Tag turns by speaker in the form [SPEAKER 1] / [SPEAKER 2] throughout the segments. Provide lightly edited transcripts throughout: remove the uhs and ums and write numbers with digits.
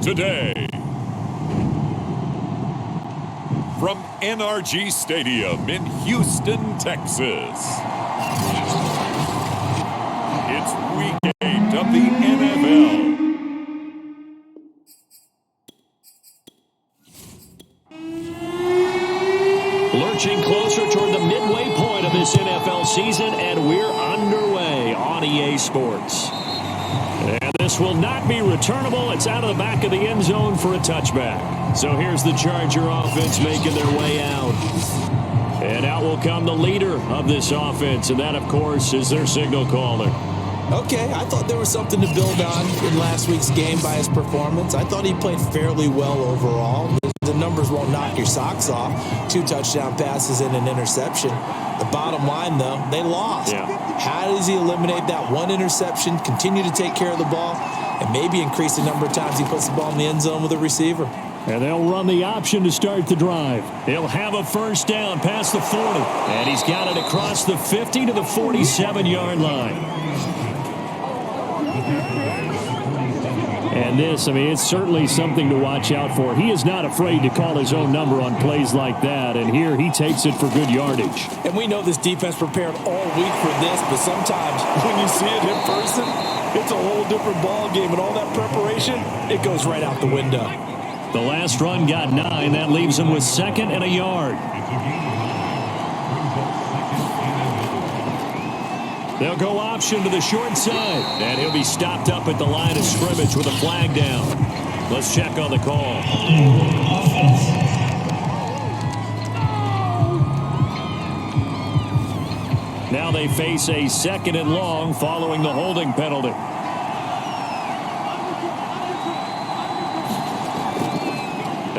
[SPEAKER 1] today. From NRG Stadium in Houston, Texas. It's Week 8 of the NFL.
[SPEAKER 2] Lurching closer toward the midway point of this NFL season, and we're underway on EA Sports. And this will not be returnable. It's out of the back of the end zone for a touchback. So here's the Charger offense making their way out. And out will come the leader of this offense, and that, of course, is their signal caller.
[SPEAKER 3] Okay, I thought there was something to build on in last week's game by his performance. I thought he played fairly well overall. The numbers won't knock your socks off. 2 touchdown passes and an interception. The bottom line, though, they lost.
[SPEAKER 2] Yeah.
[SPEAKER 3] How does he eliminate that one interception, continue to take care of the ball, and maybe increase the number of times he puts the ball in the end zone with a receiver?
[SPEAKER 2] And they'll run the option to start the drive. He'll have a first down past the 40. And he's got it across the 50 to the 47-yard line. And this, it's certainly something to watch out for. He is not afraid to call his own number on plays like that. And here he takes it for good yardage.
[SPEAKER 3] And we know this defense prepared all week for this, but sometimes when you see it in person, it's a whole different ball game. And all that preparation, it goes right out the window.
[SPEAKER 2] The last run got 9. That leaves him with 2nd and a yard. They'll go option to the short side. And he'll be stopped up at the line of scrimmage with a flag down. Let's check on the call. Now they face a 2nd and long following the holding penalty.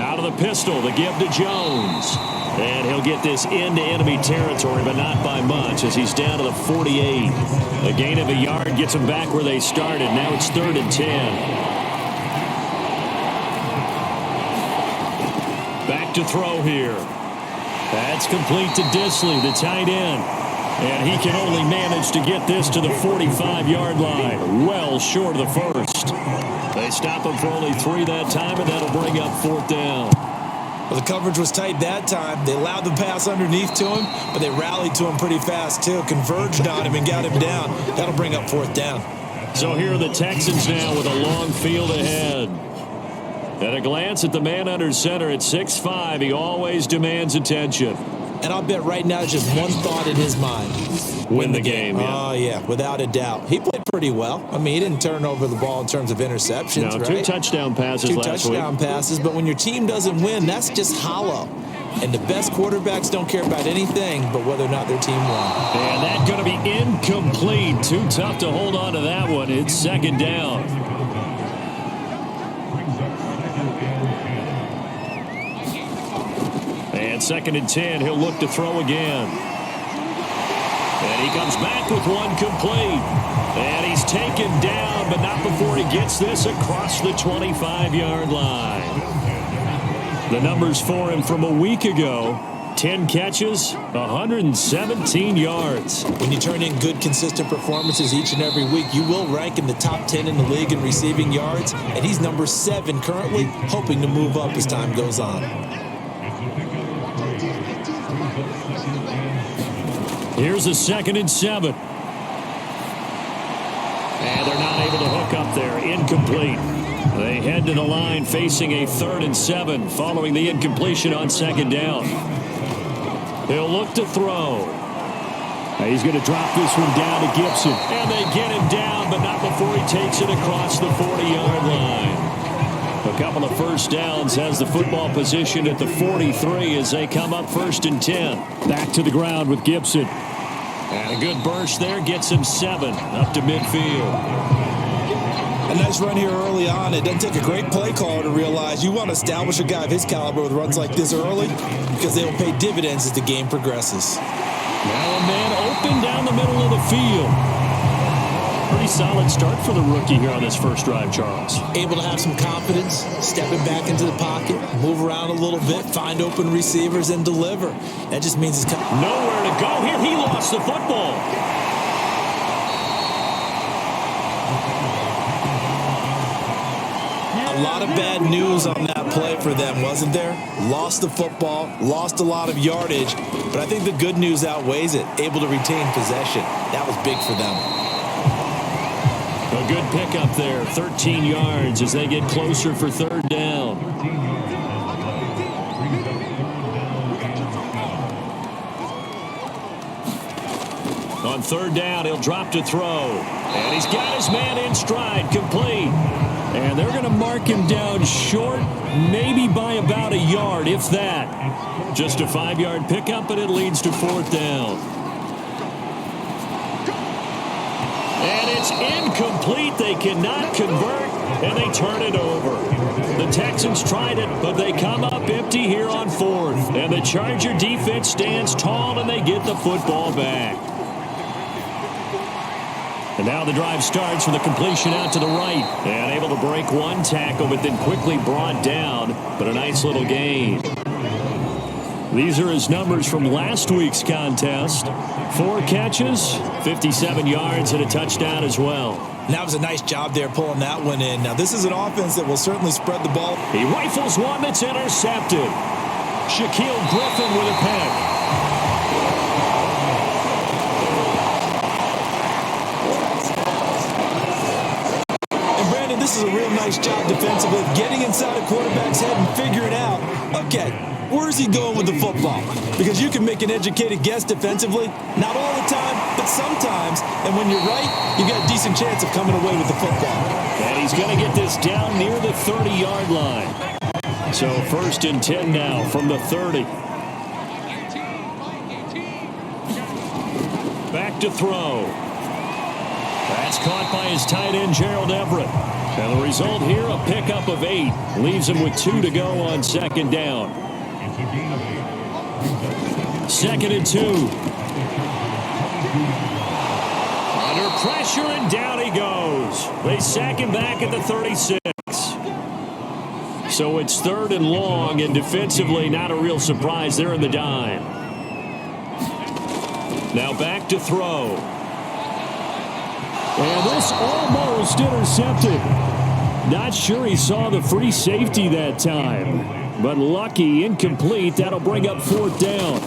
[SPEAKER 2] Out of the pistol, the give to Jones. And he'll get this into enemy territory, but not by much as he's down to the 48. A gain of a yard gets him back where they started. Now it's 3rd and 10. Back to throw here. That's complete to Disley, the tight end. And he can only manage to get this to the 45-yard line. Well short of the first. They stop him for only 3 that time, and that'll bring up 4th down.
[SPEAKER 3] Well, the coverage was tight that time. They allowed the pass underneath to him, but they rallied to him pretty fast, too. Converged on him and got him down. That'll bring up 4th down.
[SPEAKER 2] So here are the Texans now with a long field ahead. At a glance at the man under center at 6'5", he always demands attention.
[SPEAKER 3] And I'll bet right now just one thought in his mind.
[SPEAKER 2] Win the game, yeah.
[SPEAKER 3] Oh, yeah, without a doubt. He played pretty well. He didn't turn over the ball in terms of interceptions,
[SPEAKER 2] no,
[SPEAKER 3] right?
[SPEAKER 2] 2 touchdown passes last week.
[SPEAKER 3] 2 touchdown passes, but when your team doesn't win, that's just hollow. And the best quarterbacks don't care about anything but whether or not their team won.
[SPEAKER 2] And that's going to be incomplete. Too tough to hold on to that one. It's 2nd down. And 2nd and 10, he'll look to throw again. And he comes back with one complete. And he's taken down, but not before he gets this across the 25-yard line. The numbers for him from a week ago: 10 catches, 117 yards.
[SPEAKER 3] When you turn in good, consistent performances each and every week, you will rank in the top 10 in the league in receiving yards. And he's number 7 currently, hoping to move up as time goes on.
[SPEAKER 2] Here's a 2nd and 7. And they're not able to hook up there. Incomplete. They head to the line facing a 3rd and 7 following the incompletion on 2nd down. He'll look to throw. He's going to drop this one down to Gibson. And they get him down, but not before he takes it across the 40-yard line. A couple of first downs, has the football position at the 43 as they come up 1st and 10. Back to the ground with Gibson. And a good burst there gets him 7 up to midfield.
[SPEAKER 3] A nice run here early on. It doesn't take a great play caller to realize you want to establish a guy of his caliber with runs like this early because they will pay dividends as the game progresses.
[SPEAKER 2] Now a man open down the middle of the field. Pretty solid start for the rookie here on this first drive, Charles.
[SPEAKER 3] Able to have some confidence, stepping back into the pocket, move around a little bit, find open receivers, and deliver. That just means he's
[SPEAKER 2] nowhere to go here. He lost the football.
[SPEAKER 3] A lot of bad news on that play for them, wasn't there? Lost the football, lost a lot of yardage, but I think the good news outweighs it. Able to retain possession. That was big for them.
[SPEAKER 2] A good pickup there, 13 yards as they get closer for third down. On third down, he'll drop to throw. And he's got his man in stride, complete. And they're going to mark him down short, maybe by about a yard, if that. Just a 5-yard pickup, and it leads to fourth down. And it's incomplete. They cannot convert, and they turn it over. The Texans tried it, but they come up empty here on fourth. And the Charger defense stands tall, and they get the football back. And now the drive starts with a completion out to the right. And able to break one tackle, but then quickly brought down. But a nice little gain. These are his numbers from last week's contest. 4 catches, 57 yards, and a touchdown as well.
[SPEAKER 3] And that was a nice job there pulling that one in. Now, this is an offense that will certainly spread the ball.
[SPEAKER 2] He rifles one that's intercepted. Shaquille Griffin with a pick.
[SPEAKER 3] This is a real nice job defensively, getting inside a quarterback's head and figuring out, okay, where is he going with the football? Because you can make an educated guess defensively, not all the time, but sometimes. And when you're right, you got a decent chance of coming away with the football.
[SPEAKER 2] And he's going to get this down near the 30-yard line. So 1st and 10 now from the 30. Back to throw. That's caught by his tight end, Gerald Everett. And the result here, a pickup of 8. Leaves him with 2 to go on second down. 2nd and 2. Under pressure, and down he goes. They sack him back at the 36. So it's 3rd and long, and defensively, not a real surprise. They're in the dime. Now back to throw. And this almost intercepted. Not sure he saw the free safety that time. But lucky, incomplete. That'll bring up 4th down.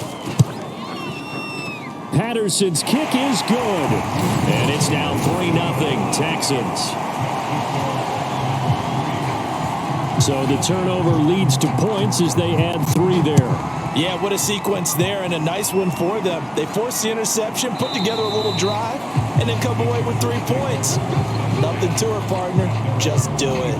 [SPEAKER 2] Patterson's kick is good. And it's now 3-0 Texans. So the turnover leads to points as they add 3 there.
[SPEAKER 3] Yeah, what a sequence there, and a nice one for them. They force the interception, put together a little drive, and then come away with 3 points. Nothing to it, partner. Just do it.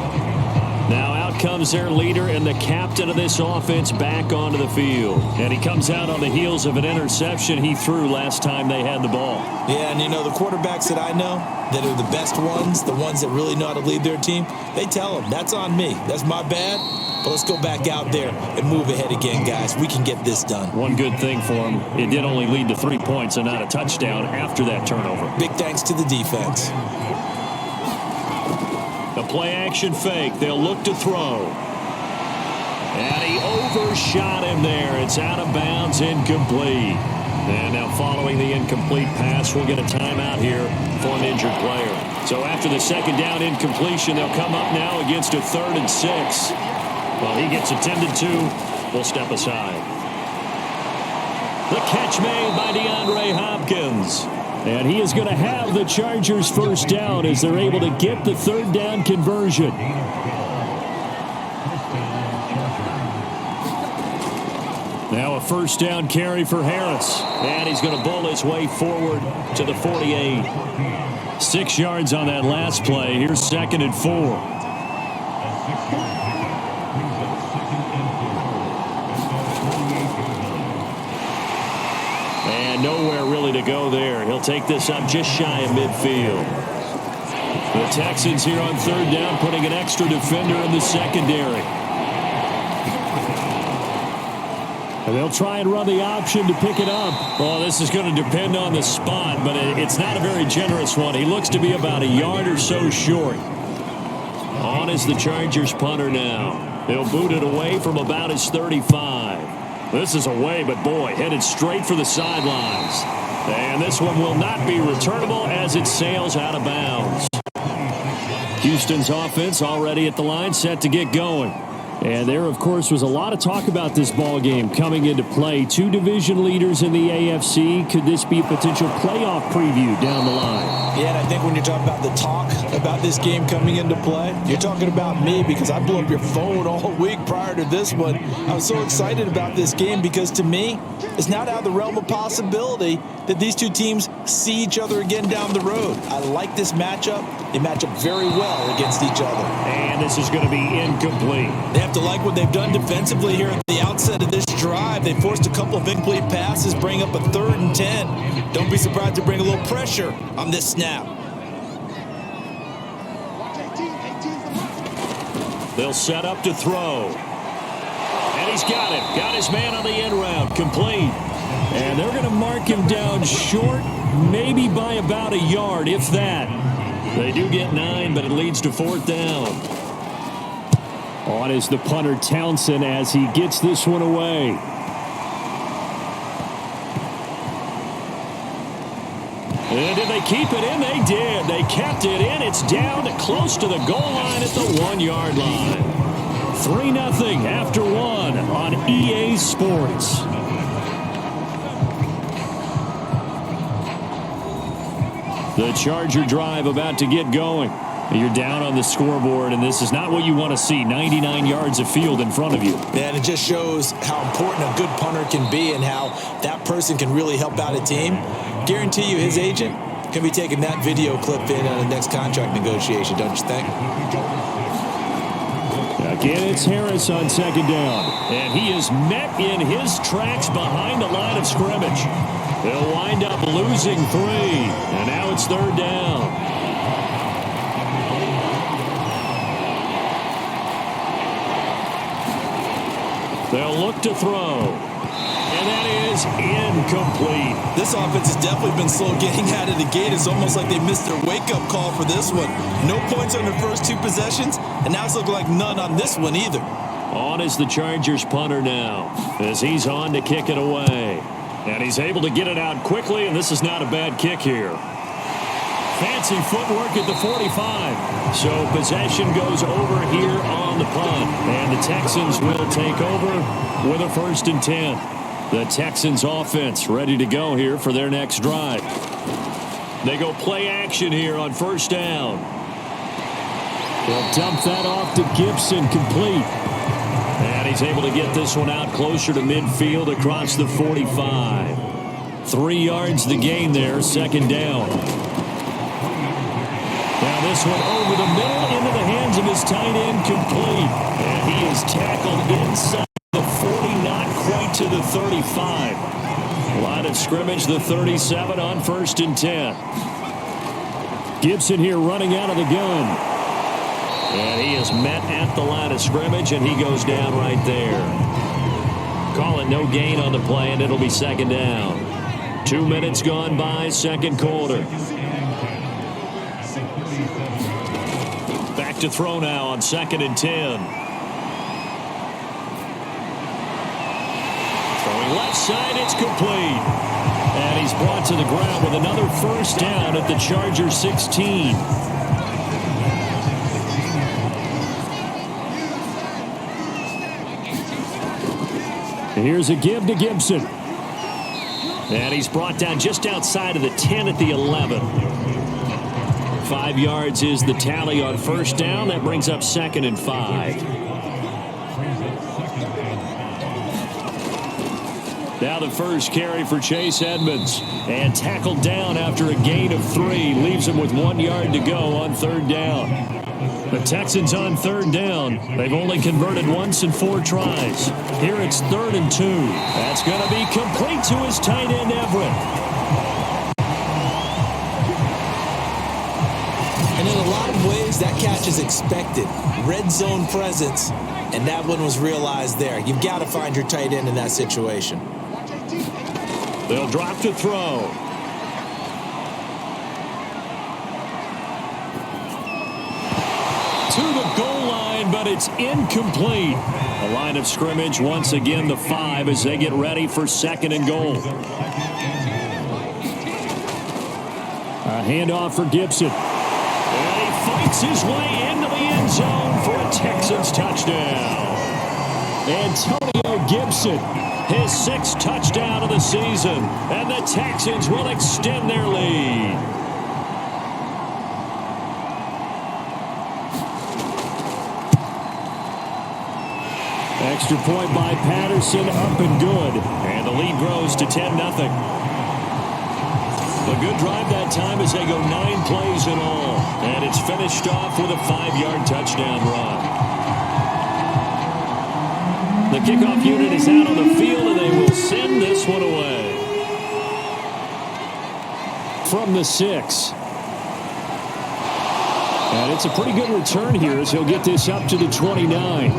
[SPEAKER 2] Now out comes their leader and the captain of this offense back onto the field. And he comes out on the heels of an interception he threw last time they had the ball.
[SPEAKER 3] Yeah, and you know, the quarterbacks that I know that are the best ones, the ones that really know how to lead their team, they tell them, that's on me. That's my bad. But let's go back out there and move ahead again, guys. We can get this done.
[SPEAKER 2] One good thing for him, it did only lead to 3 points and not a touchdown after that turnover.
[SPEAKER 3] Big thanks to the defense.
[SPEAKER 2] The play-action fake. They'll look to throw. And he overshot him there. It's out of bounds, incomplete. And now following the incomplete pass, we'll get a timeout here for an injured player. So after the second down incompletion, they'll come up now against a 3rd and 6. Well, he gets attended to. We'll step aside. The catch made by DeAndre Hopkins. And he is going to have the Chargers first down as they're able to get the 3rd down conversion. Now a first down carry for Harris. And he's going to bowl his way forward to the 48. 6 yards on that last play. Here's 2nd and 4. Nowhere really to go there. He'll take this up just shy of midfield. The Texans here on 3rd down, putting an extra defender in the secondary. And they'll try and run the option to pick it up. Well, this is going to depend on the spot, but it's not a very generous one. He looks to be about a yard or so short. On is the Chargers punter now. He'll boot it away from about his 35. This is away, but boy, headed straight for the sidelines. And this one will not be returnable as it sails out of bounds. Houston's offense already at the line, set to get going. And there, of course, was a lot of talk about this ball game coming into play. Two division leaders in the AFC. Could this be a potential playoff preview down the line?
[SPEAKER 3] Yeah, and I think when you're talking about the talk about this game coming into play, you're talking about me because I blew up your phone all week prior to this one. I was so excited about this game because to me, it's not out of the realm of possibility that these two teams see each other again down the road. I like this matchup. They match up very well against each other.
[SPEAKER 2] And this is going to be incomplete.
[SPEAKER 3] They have to like what they've done defensively here at the outset of this drive. They forced a couple of incomplete passes, bring up a 3rd and 10. Don't be surprised to bring a little pressure on this snap.
[SPEAKER 2] They'll set up to throw. And he's got it. Got his man on the end route. Complete. And they're going to mark him down short, maybe by about a yard, if that. They do get 9, but it leads to 4th down. On is the punter, Townsend, as he gets this one away. And did they keep it in? They did. They kept it in. It's down to close to the goal line at the 1-yard line. 3-0 after 1 on EA Sports. The Charger drive about to get going. You're down on the scoreboard, and this is not what you want to see. 99 yards of field in front of you.
[SPEAKER 3] And it just shows how important a good punter can be and how that person can really help out a team. Guarantee you his agent can be taking that video clip in on the next contract negotiation, don't you think?
[SPEAKER 2] Again, it's Harris on 2nd down. And he is met in his tracks behind the line of scrimmage. They'll wind up losing 3. And now it's 3rd down. They'll look to throw. And that is incomplete.
[SPEAKER 3] This offense has definitely been slow getting out of the gate. It's almost like they missed their wake-up call for this one. No points on their first 2 possessions, and now it's looking like none on this one either.
[SPEAKER 2] On is the Chargers punter now, as he's on to kick it away. And he's able to get it out quickly, and this is not a bad kick here. Fancy footwork at the 45. So possession goes over here on the punt. And the Texans will take over with a 1st and 10. The Texans offense ready to go here for their next drive. They go play action here on 1st down. They'll dump that off to Gibson, complete. And he's able to get this one out closer to midfield across the 45. 3 yards the gain there, 2nd down. Now this one over the middle into the hands of his tight end, complete. And he is tackled inside the 40, not quite to the 35. Line of scrimmage, the 37 on 1st and 10. Gibson here running out of the gun. And he is met at the line of scrimmage, and he goes down right there. Call it no gain on the play, and it'll be 2nd down. 2 minutes gone by, 2nd quarter. Back to throw now on 2nd and 10. Throwing left side, it's complete. And he's brought to the ground with another 1st down at the Chargers 16. Here's a give to Gibson. And he's brought down just outside of the 10 at the 11. 5 yards is the tally on 1st down. That brings up 2nd and 5. Now the first carry for Chase Edmonds. And tackled down after a gain of 3. Leaves him with 1 yard to go on 3rd down. The Texans on 3rd down. They've only converted once in 4 tries. Here it's 3rd and 2. That's going to be complete to his tight end, Everett.
[SPEAKER 3] And in a lot of ways, that catch is expected. Red zone presence, and that one was realized there. You've got to find your tight end in that situation.
[SPEAKER 2] They'll drop to throw. To the goal line, but it's incomplete. The line of scrimmage, once again, the 5 as they get ready for 2nd and goal. A handoff for Gibson. And he fights his way into the end zone for a Texans touchdown. Antonio Gibson, his 6th touchdown of the season, and the Texans will extend their lead. Extra point by Patterson, up and good. And the lead grows to 10-0. A good drive that time as they go 9 plays in all. And it's finished off with a 5-yard touchdown run. The kickoff unit is out on the field, and they will send this one away. From the 6. And it's a pretty good return here as he'll get this up to the 29.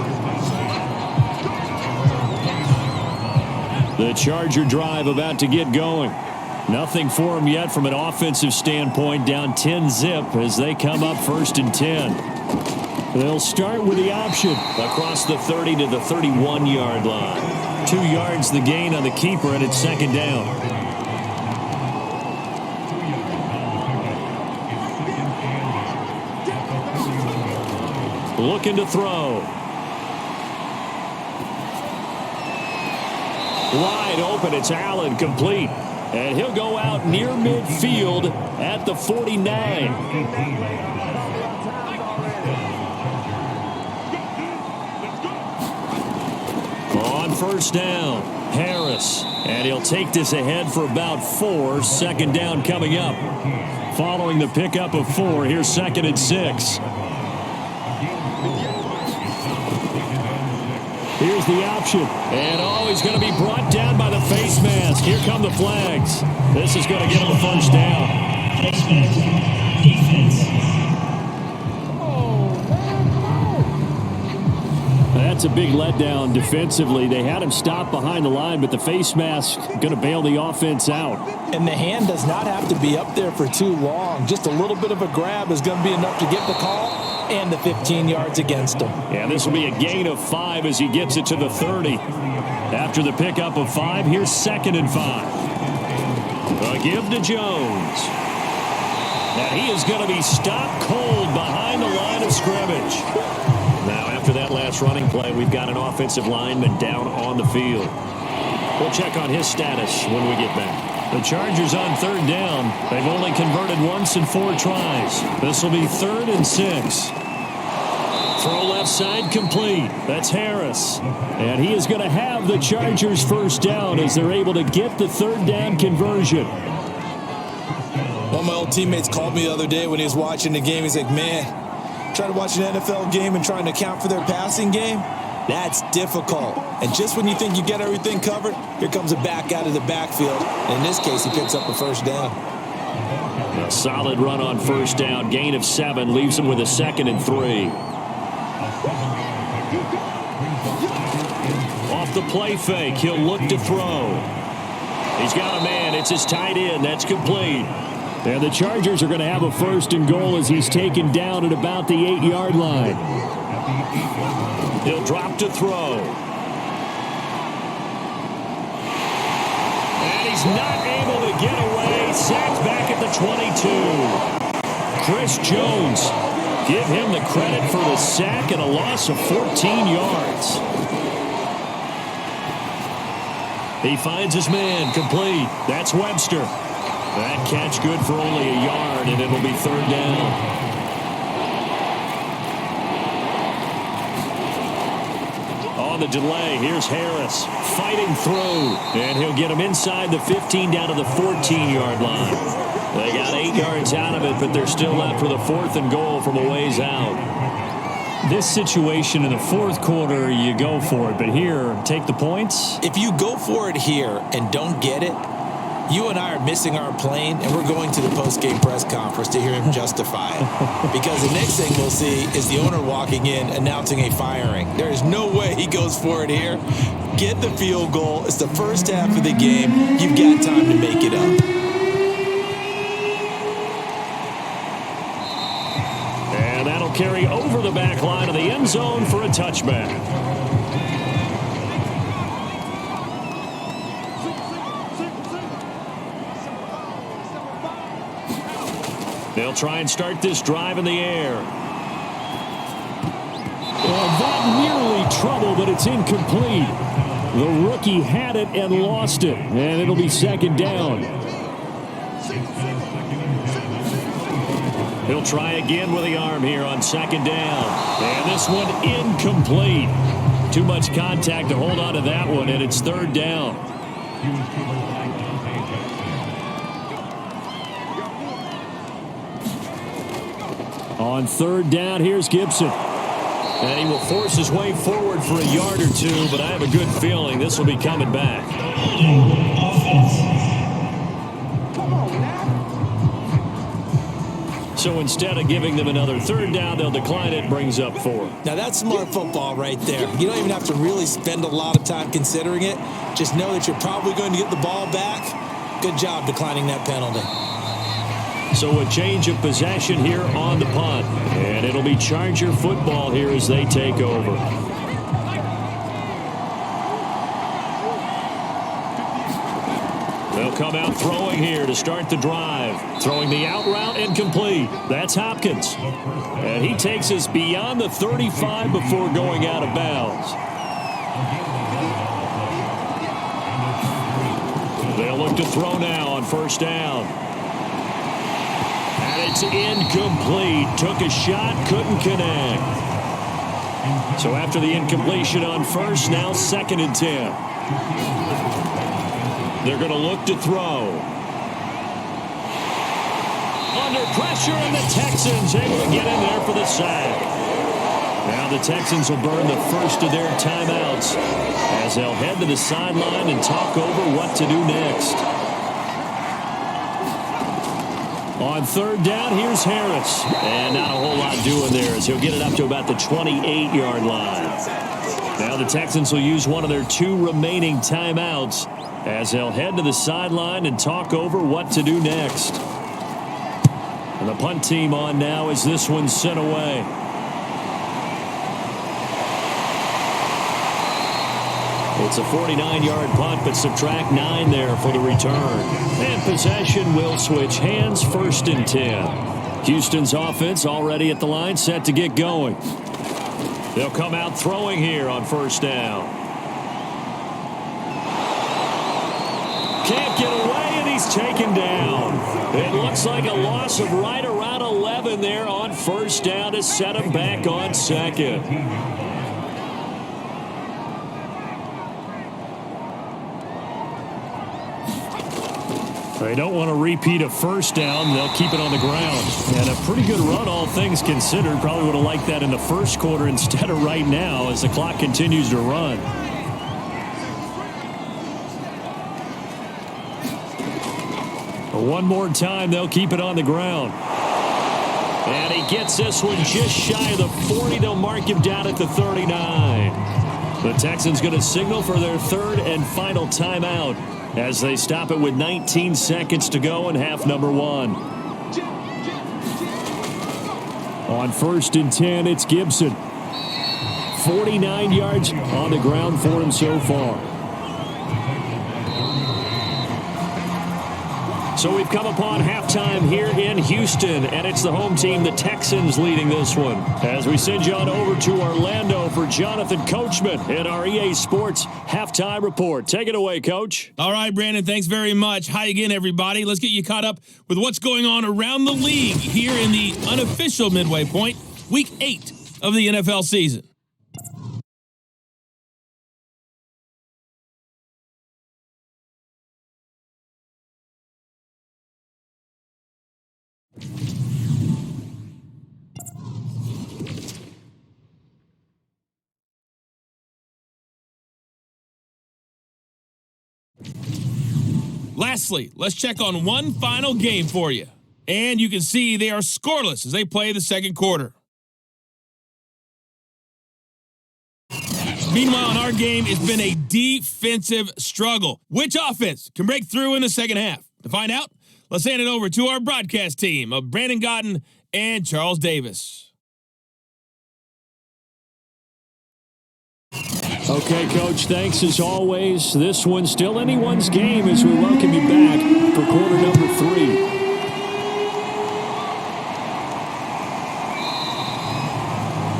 [SPEAKER 2] The Charger drive about to get going. Nothing for them yet from an offensive standpoint, down 10-zip as they come up 1st and 10. They'll start with the option across the 30 to the 31-yard line. 2 yards the gain on the keeper, and it's 2nd down. Looking to throw. Wide open, it's Allen, complete. And he'll go out near midfield at the 49. On 1st down, Harris. And he'll take this ahead for about 4. 2nd down coming up. Following the pickup of 4, here's 2nd and 6. Here's the option. And he's going to be brought down by the face mask. Here come the flags. This is going to get him a 1st down. That's a big letdown defensively. They had him stop behind the line, but the face mask going to bail the offense out.
[SPEAKER 3] And the hand does not have to be up there for too long. Just a little bit of a grab is going to be enough to get the call and the 15 yards against him.
[SPEAKER 2] Yeah, this will be a gain of 5 as he gets it to the 30. After the pickup of 5, here's 2nd and 5. A give to Jones. Now he is going to be stopped cold behind the line of scrimmage. Now after that last running play, we've got an offensive lineman down on the field. We'll check on his status when we get back. The Chargers on 3rd down. They've only converted once in 4 tries. This will be 3rd and 6. Throw left side complete. That's Harris. And he is going to have the Chargers 1st down as they're able to get the 3rd down conversion.
[SPEAKER 3] One of my old teammates called me the other day when he was watching the game. He's like, man, trying to watch an NFL game and trying to account for their passing game? That's difficult. And just when you think you get everything covered, here comes a back out of the backfield. And in this case, he picks up a 1st down.
[SPEAKER 2] A solid run on 1st down. Gain of 7 leaves him with a 2nd and 3. Off the play fake, he'll look to throw. He's got a man. It's his tight end. That's complete. And the Chargers are going to have a 1st and goal as he's taken down at about the 8-yard line. He'll drop to throw. And he's not able to get away. Sacked back at the 22. Chris Jones. Give him the credit for the sack and a loss of 14 yards. He finds his man, complete. That's Webster. That catch good for only a yard, and it'll be 3rd down. On the delay, here's Harris fighting through, and he'll get him inside the 15 down to the 14-yard line. They got 8 yards out of it, but they're still left with a 4th and goal from a ways out. This situation in the 4th quarter, you go for it, but here, take the points.
[SPEAKER 3] If you go for it here and don't get it, you and I are missing our plane, and we're going to the post-game press conference to hear him justify it. Because the next thing we'll see is the owner walking in announcing a firing. There is no way he goes for it here. Get the field goal. It's the first half of the game. You've got time to make it up.
[SPEAKER 2] And that'll carry over the back line of the end zone for a touchback. They'll try and start this drive in the air.
[SPEAKER 4] And that nearly trouble, but it's incomplete. The rookie had it and lost it, and it'll be second down.
[SPEAKER 2] He'll try again with the arm here on second down. And this one incomplete. Too much contact to hold on to that one, and it's third down.
[SPEAKER 4] On third down, here's Gibson.
[SPEAKER 2] And he will force his way forward for a yard or two, but I have a good feeling this will be coming back. So instead of giving them another third down, they'll decline it, brings up 4.
[SPEAKER 3] Now that's smart football right there. You don't even have to really spend a lot of time considering it. Just know that you're probably going to get the ball back. Good job declining that penalty.
[SPEAKER 2] So a change of possession here on the punt. And it'll be Charger football here as they take over. They'll come out throwing here to start the drive. Throwing the out route incomplete. That's Hopkins. And he takes us beyond the 35 before going out of bounds. They'll look to throw now on first down. And it's incomplete. Took a shot, couldn't connect. So after the incompletion on first, now 2nd and 10. They're going to look to throw. Under pressure, and the Texans able to get in there for the sack. Now the Texans will burn the first of their timeouts as they'll head to the sideline and talk over what to do next. On third down, here's Harris. And not a whole lot doing there as he'll get it up to about the 28-yard line. Now the Texans will use one of their 2 remaining timeouts as they'll head to the sideline and talk over what to do next. And the punt team on now as this one's sent away. It's a 49-yard punt, but subtract 9 there for the return. And possession will switch hands, 1st and 10. Houston's offense already at the line, set to get going. They'll come out throwing here on first down. Can't get away, and he's taken down. It looks like a loss of right around 11 there on first down to set him back on second.
[SPEAKER 4] They don't want to repeat a first down. They'll keep it on the ground. And a pretty good run, all things considered. Probably would have liked that in the first quarter instead of right now as the clock continues to run. One more time, they'll keep it on the ground.
[SPEAKER 2] And he gets this one just shy of the 40. They'll mark him down at the 39. The Texans going to signal for their 3rd and final timeout as they stop it with 19 seconds to go in half number 1.
[SPEAKER 4] On 1st and 10, it's Gibson. 49 yards on the ground for him so far.
[SPEAKER 2] So we've come upon halftime here in Houston, and it's the home team, the Texans, leading this one. As we send you on over to Orlando for Jonathan Coachman at our EA Sports Halftime Report. Take it away, Coach.
[SPEAKER 5] All right, Brandon, thanks very much. Hi again, everybody. Let's get you caught up with what's going on around the league here in the unofficial midway point, Week 8 of the NFL season. Lastly, let's check on one final game for you. And you can see they are scoreless as they play the second quarter. Meanwhile, in our game, it's been a defensive struggle. Which offense can break through in the second half? To find out, let's hand it over to our broadcast team of Brandon Gotten and Charles Davis.
[SPEAKER 4] Okay, Coach, thanks as always. This one's still anyone's game as we welcome you back for quarter number 3.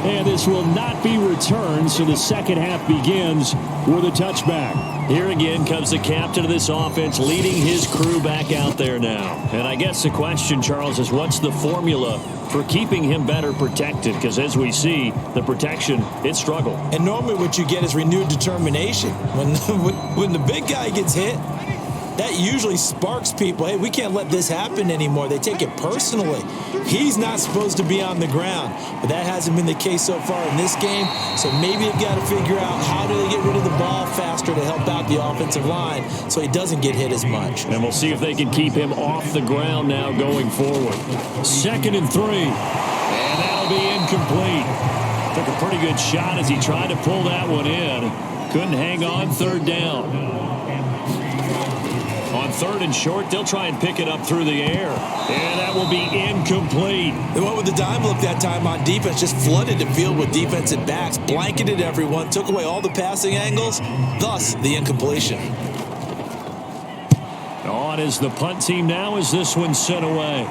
[SPEAKER 4] And this will not be returned, so the second half begins with a touchback.
[SPEAKER 2] Here again comes the captain of this offense leading his crew back out there now. And I guess the question, Charles, is what's the formula for keeping him better protected? Because as we see, the protection, it struggled.
[SPEAKER 3] And normally what you get is renewed determination. When the big guy gets hit, that usually sparks people. Hey, we can't let this happen anymore. They take it personally. He's not supposed to be on the ground, but that hasn't been the case so far in this game. So maybe they've got to figure out how do they get rid of the ball faster to help out the offensive line so he doesn't get hit as much.
[SPEAKER 2] And we'll see if they can keep him off the ground now going forward.
[SPEAKER 4] 2nd and 3.
[SPEAKER 2] And that'll be incomplete.
[SPEAKER 4] Took a pretty good shot as he tried to pull that one in. Couldn't hang on. 3rd down.
[SPEAKER 2] On 3rd and short, they'll try and pick it up through the air. And that will be incomplete.
[SPEAKER 3] They went with the dime look that time on defense, just flooded the field with defensive backs, blanketed everyone, took away all the passing angles, thus the incompletion.
[SPEAKER 4] On is the punt team now as this one's sent away.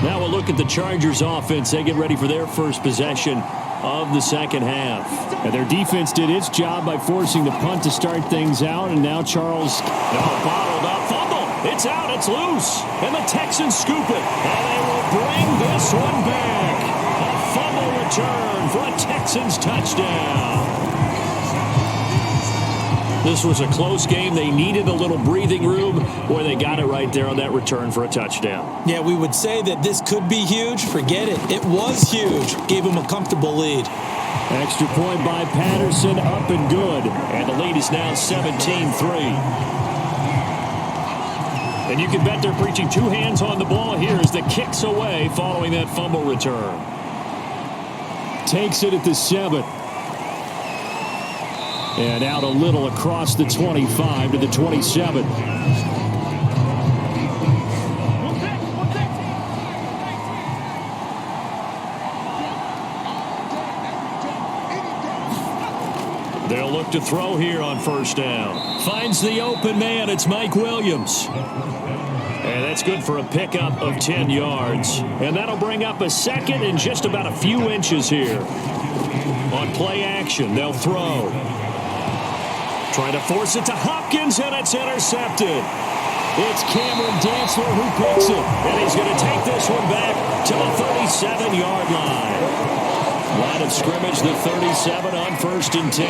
[SPEAKER 4] Now we'll look at the Chargers offense. They get ready for their first possession of the second half. And their defense did its job by forcing the punt to start things out. And now Charles
[SPEAKER 2] Bottled up fumble. It's out. It's loose.
[SPEAKER 4] and the Texans scoop it.
[SPEAKER 2] And they will bring this one back. A fumble return for a Texans touchdown.
[SPEAKER 4] This was a close game. They needed a little breathing room. Boy, they got it right there on that return for a touchdown.
[SPEAKER 3] Yeah, we would say that this could be huge. Forget it. It was huge. Gave him a comfortable lead.
[SPEAKER 4] Extra point by Patterson, up and good.
[SPEAKER 2] And the lead is now 17-3. And you can bet they're preaching two hands on the ball here as the kick's away following that fumble return.
[SPEAKER 4] Takes it at the 7. And out a little across the 25 to the 27.
[SPEAKER 2] They'll look to throw here on first down.
[SPEAKER 4] Finds the open man. It's Mike Williams.
[SPEAKER 2] And that's good for a pickup of 10 yards.
[SPEAKER 4] And that'll bring up a second and just about a few inches here.
[SPEAKER 2] On play action, they'll throw.
[SPEAKER 4] Trying to force it to Hopkins, and it's intercepted. It's Cameron Dantzler who picks it.
[SPEAKER 2] And he's going to take this one back to the 37-yard line. Line of scrimmage, the 37 on 1st and 10.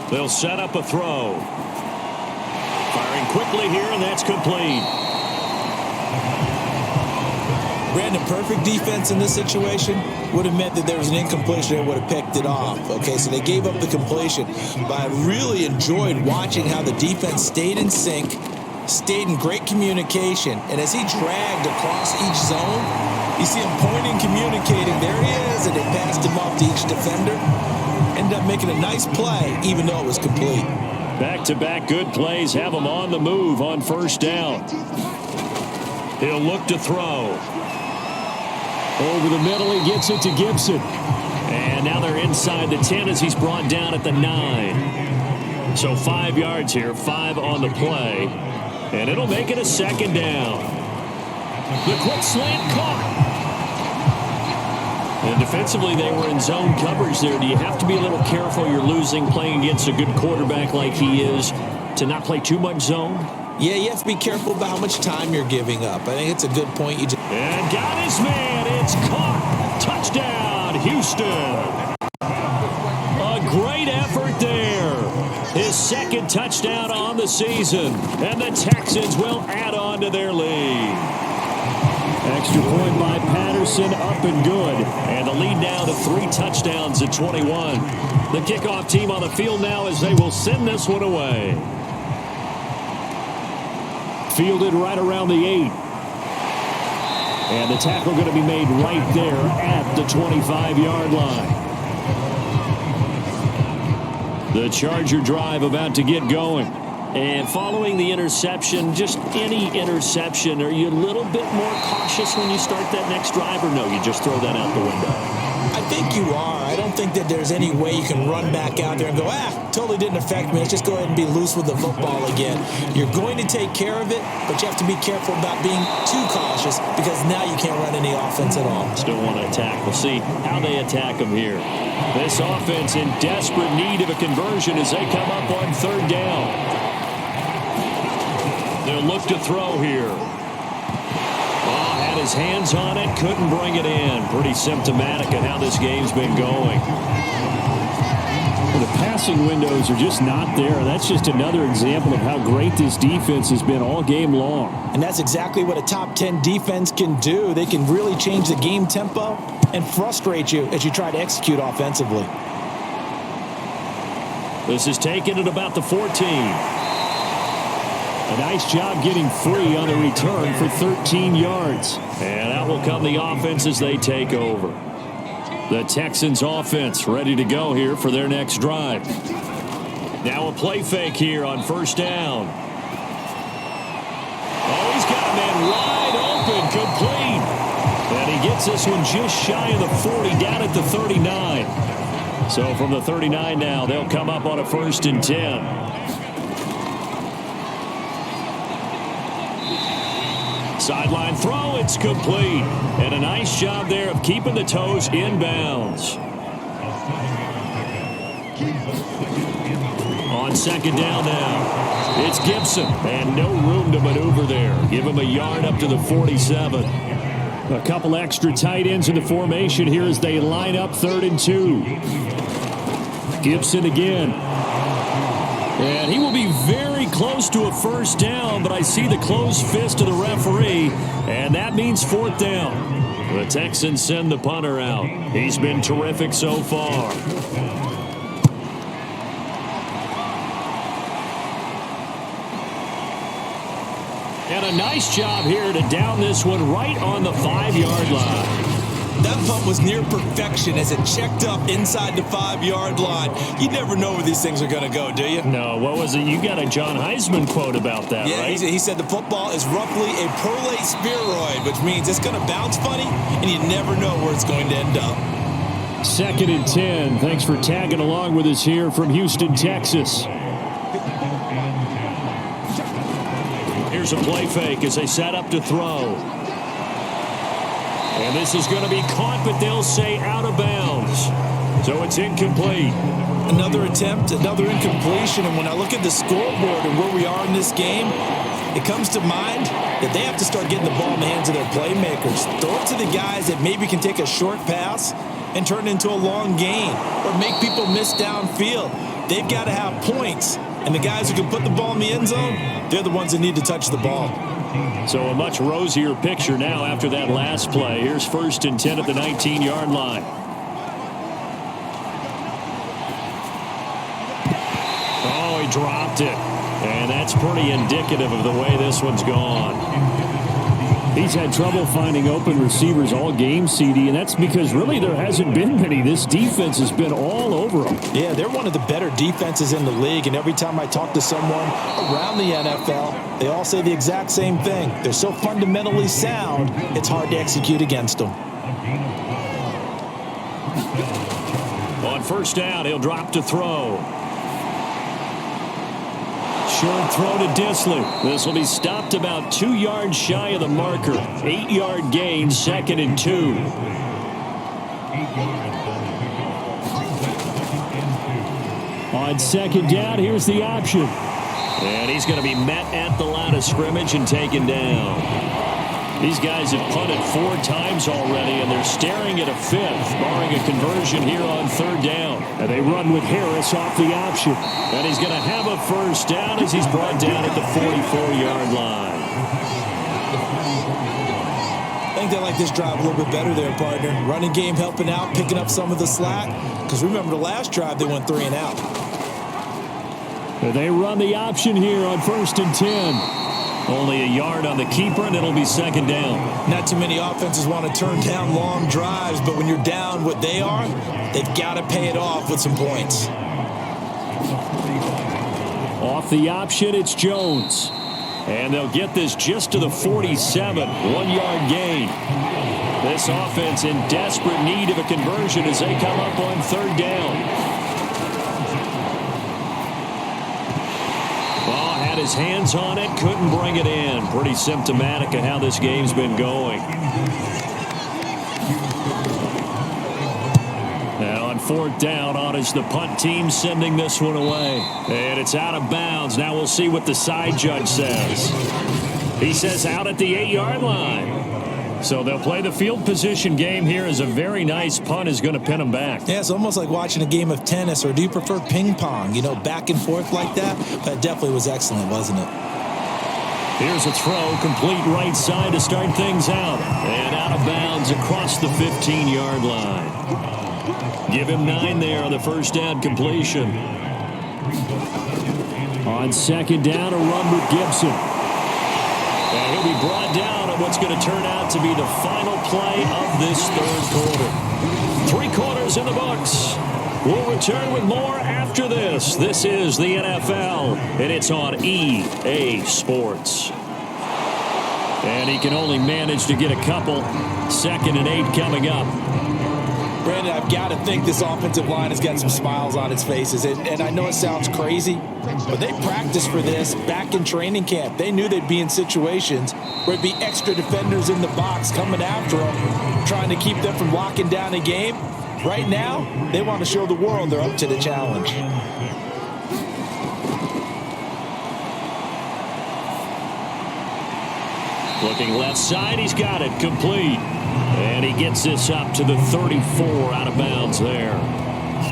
[SPEAKER 2] They'll set up a throw. Firing quickly here, and that's complete.
[SPEAKER 3] Brandon, perfect defense in this situation would have meant that there was an incompletion and would have picked it off. Okay, so they gave up the completion. But I really enjoyed watching how the defense stayed in sync, stayed in great communication, and as he dragged across each zone, you see him pointing, communicating. There he is, and they passed him off to each defender. Ended up making a nice play, even though it was complete.
[SPEAKER 2] Back-to-back good plays have him on the move on first down. He'll look to throw.
[SPEAKER 4] Over the middle, he gets it to Gibson.
[SPEAKER 2] And now they're inside the 10 as he's brought down at the 9. So 5 yards here, 5 on the play. And it'll make it a second down.
[SPEAKER 4] The quick slant caught.
[SPEAKER 2] And defensively, they were in zone coverage there. Do you have to be a little careful? You're losing, playing against a good quarterback like he is, to not play too much zone?
[SPEAKER 3] Yeah, you have to be careful about how much time you're giving up. I think it's a good point.
[SPEAKER 2] And got his man. It's caught. Touchdown, Houston.
[SPEAKER 4] A great effort there.
[SPEAKER 2] His second touchdown on the season. And the Texans will add on to their lead.
[SPEAKER 4] Extra point by Patterson, up and good.
[SPEAKER 2] And the lead now to 3 touchdowns at 21. The kickoff team on the field now as they will send this one away.
[SPEAKER 4] Fielded right around the 8. And the tackle going to be made right there at the 25-yard line. The Charger drive about to get going.
[SPEAKER 2] And following the interception, just any interception, are you a little bit more cautious when you start that next drive, or no, you just throw that out the window?
[SPEAKER 3] I think you are. I don't think that there's any way you can run back out there and go, totally didn't affect me. Let's just go ahead and be loose with the football again. You're going to take care of it, but you have to be careful about being too cautious because now you can't run any offense at all.
[SPEAKER 2] Still want to attack. We'll see how they attack them here. This offense in desperate need of a conversion as they come up on third down. They'll look to throw here. Had his hands on it, couldn't bring it in. Pretty symptomatic of how this game's been going.
[SPEAKER 4] Well, the passing windows are just not there. That's just another example of how great this defense has been all game long.
[SPEAKER 3] And that's exactly what a top 10 defense can do. They can really change the game tempo and frustrate you as you try to execute offensively.
[SPEAKER 2] This is taken at about the 14.
[SPEAKER 4] A nice job getting free on the return for 13 yards.
[SPEAKER 2] And out will come the offense as they take over. The Texans offense ready to go here for their next drive. Now a play fake here on first down. Oh, he's got a man wide open, complete. And he gets this one just shy of the 40, down at the 39. So from the 39 now, they'll come up on a 1st and 10. Sideline throw, it's complete. And a nice job there of keeping the toes in bounds. On second down now, it's Gibson. And no room to maneuver there. Give him a yard up to the 47.
[SPEAKER 4] A couple extra tight ends in the formation here as they line up 3rd and 2. Gibson again. And he will be very close to a first down, but I see the closed fist of the referee, and that means 4th down.
[SPEAKER 2] The Texans send the punter out. He's been terrific so far. And a nice job here to down this one right on the 5-yard line.
[SPEAKER 3] That punt was near perfection as it checked up inside the 5-yard line. You never know where these things are going to go, do you?
[SPEAKER 4] No, what was it? You got a John Heisman quote about that, right?
[SPEAKER 3] Yeah, he said the football is roughly a prolate spheroid, which means it's going to bounce funny, and you never know where it's going to end up.
[SPEAKER 4] 2nd and 10. Thanks for tagging along with us here from Houston, Texas.
[SPEAKER 2] Here's a play fake as they set up to throw. And this is going to be caught, but they'll say out of bounds. So it's incomplete.
[SPEAKER 3] Another attempt, another incompletion. And when I look at the scoreboard and where we are in this game, it comes to mind that they have to start getting the ball in the hands of their playmakers. Throw it to the guys that maybe can take a short pass and turn it into a long gain or make people miss downfield. They've got to have points. And the guys who can put the ball in the end zone, they're the ones that need to touch the ball.
[SPEAKER 2] So a much rosier picture now after that last play. Here's 1st and 10 at the 19-yard line. Oh, he dropped it. And that's pretty indicative of the way this one's gone.
[SPEAKER 4] He's had trouble finding open receivers all game, CD, and that's because really there hasn't been many. This defense has been all over them.
[SPEAKER 3] Yeah, they're one of the better defenses in the league, and every time I talk to someone around the NFL, they all say the exact same thing. They're so fundamentally sound, it's hard to execute against them.
[SPEAKER 2] On first down, he'll drop to throw.
[SPEAKER 4] Short throw to Disley.
[SPEAKER 2] This will be stopped about 2 yards shy of the marker. 8-yard gain, 2nd and 2.
[SPEAKER 4] On second down, here's the option.
[SPEAKER 2] And he's going to be met at the line of scrimmage and taken down. These guys have punted 4 times already, and they're staring at a 5th, barring a conversion here on 3rd down.
[SPEAKER 4] And they run with Harris off the option.
[SPEAKER 2] And he's going to have a first down as he's brought down at the 44-yard line.
[SPEAKER 3] I think they like this drive a little bit better there, partner. Running game helping out, picking up some of the slack. Because remember the last drive, they went 3 and out.
[SPEAKER 4] And they run the option here on 1st and 10.
[SPEAKER 2] Only a yard on the keeper, and it'll be 2nd down.
[SPEAKER 3] Not too many offenses want to turn down long drives, but when you're down what they are, they've got to pay it off with some points.
[SPEAKER 2] Off the option, it's Jones. And they'll get this just to the 47, 1-yard gain. This offense in desperate need of a conversion as they come up on third down. Ball had his hands on it, couldn't bring it in. Pretty symptomatic of how this game's been going. Now on fourth down, on is the punt team sending this one away. And it's out of bounds. Now we'll see what the side judge says. He says out at the 8-yard line. So they'll play the field position game here as a very nice punt is going to pin them back.
[SPEAKER 3] Yeah, it's almost like watching a game of tennis, or do you prefer ping pong? You know, back and forth like that? That definitely was excellent, wasn't it?
[SPEAKER 2] Here's a throw, complete right side to start things out. And out of bounds across the 15-yard line. Give him 9 there on the first down completion. On second down, a run with Gibson. And he'll be brought down on what's going to turn out to be the final play of this third quarter. 3 quarters in the books. We'll return with more after this. This is the NFL, and it's on EA Sports. And he can only manage to get a couple. 2nd and 8 coming up.
[SPEAKER 3] Brandon, I've got to think this offensive line has got some smiles on its faces. And I know it sounds crazy, but they practiced for this back in training camp. They knew they'd be in situations where it'd be extra defenders in the box coming after them, trying to keep them from locking down a game. Right now, they want to show the world they're up to the challenge.
[SPEAKER 2] Looking left side, he's got it, complete. And he gets this up to the 34, out of bounds there.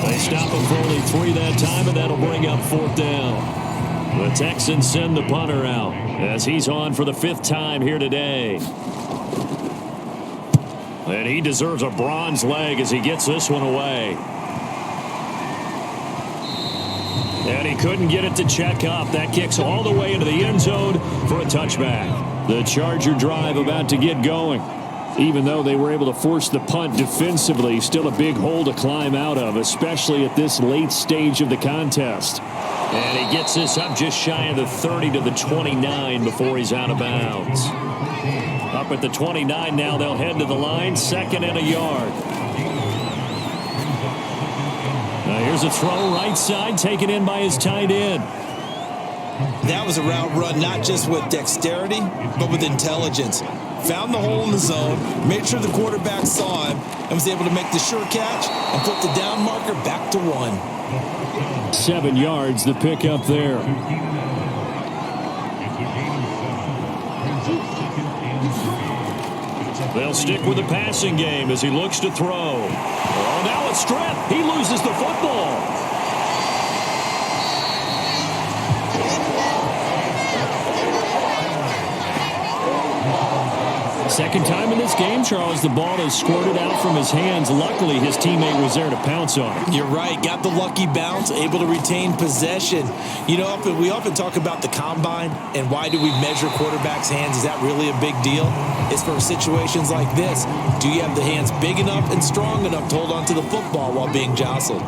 [SPEAKER 2] They stop him for only 3 that time, and that'll bring up 4th down. The Texans send the punter out as he's on for the 5th time here today. And he deserves a bronze leg as he gets this one away. And he couldn't get it to check up. That kicks all the way into the end zone for a touchback. The Charger drive about to get going. Even though they were able to force the punt defensively, still a big hole to climb out of, especially at this late stage of the contest. And he gets this up just shy of the 30 to the 29 before he's out of bounds. Up at the 29 now, they'll head to the line, 2nd and a yard. Now here's a throw right side, taken in by his tight end.
[SPEAKER 3] That was a route run not just with dexterity, but with intelligence. Found the hole in the zone, made sure the quarterback saw him, and was able to make the sure catch and put the down marker back to 1.
[SPEAKER 2] 7 yards, the pickup there. They'll stick with the passing game as he looks to throw. Oh, now a strip. He loses the football. Second time in this game, Charles, the ball has squirted out from his hands. Luckily, his teammate was there to pounce on it.
[SPEAKER 3] You're right. Got the lucky bounce, able to retain possession. You know, we often talk about the combine and why do we measure quarterbacks' hands? Is that really a big deal? It's for situations like this. Do you have the hands big enough and strong enough to hold on to the football while being jostled?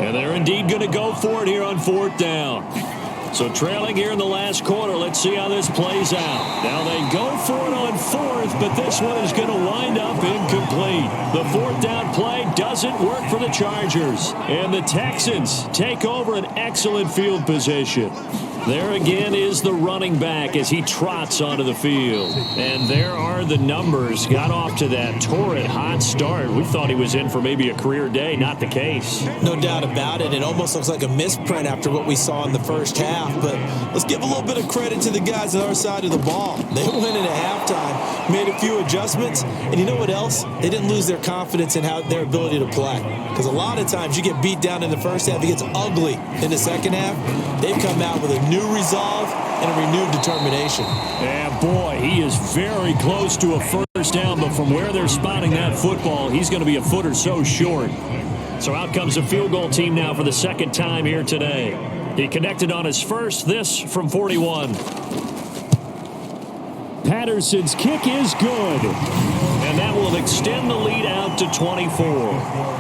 [SPEAKER 2] And they're indeed going to go for it here on 4th down. So trailing here in the last quarter, let's see how this plays out. Now they go for it on 4th, but this one is going to wind up incomplete. The 4th down play doesn't work for the Chargers. And the Texans take over an excellent field position. There again is the running back as he trots onto the field. And there are the numbers. Got off to that torrid hot start. We thought he was in for maybe a career day. Not the case.
[SPEAKER 3] No doubt about it. It almost looks like a misprint after what we saw in the first half. But let's give a little bit of credit to the guys on our side of the ball. They went in at halftime, made a few adjustments. And you know what else? They didn't lose their confidence in their ability to play. Because a lot of times you get beat down in the first half. It gets ugly in the second half. They've come out with a new resolve and a renewed determination.
[SPEAKER 2] Yeah, boy, he is very close to a first down, but from where they're spotting that football, he's going to be a foot or so short. So out comes the field goal team now for the 2nd time here today. He connected on his first, this from 41. Patterson's kick is good, and that will extend the lead out to 24.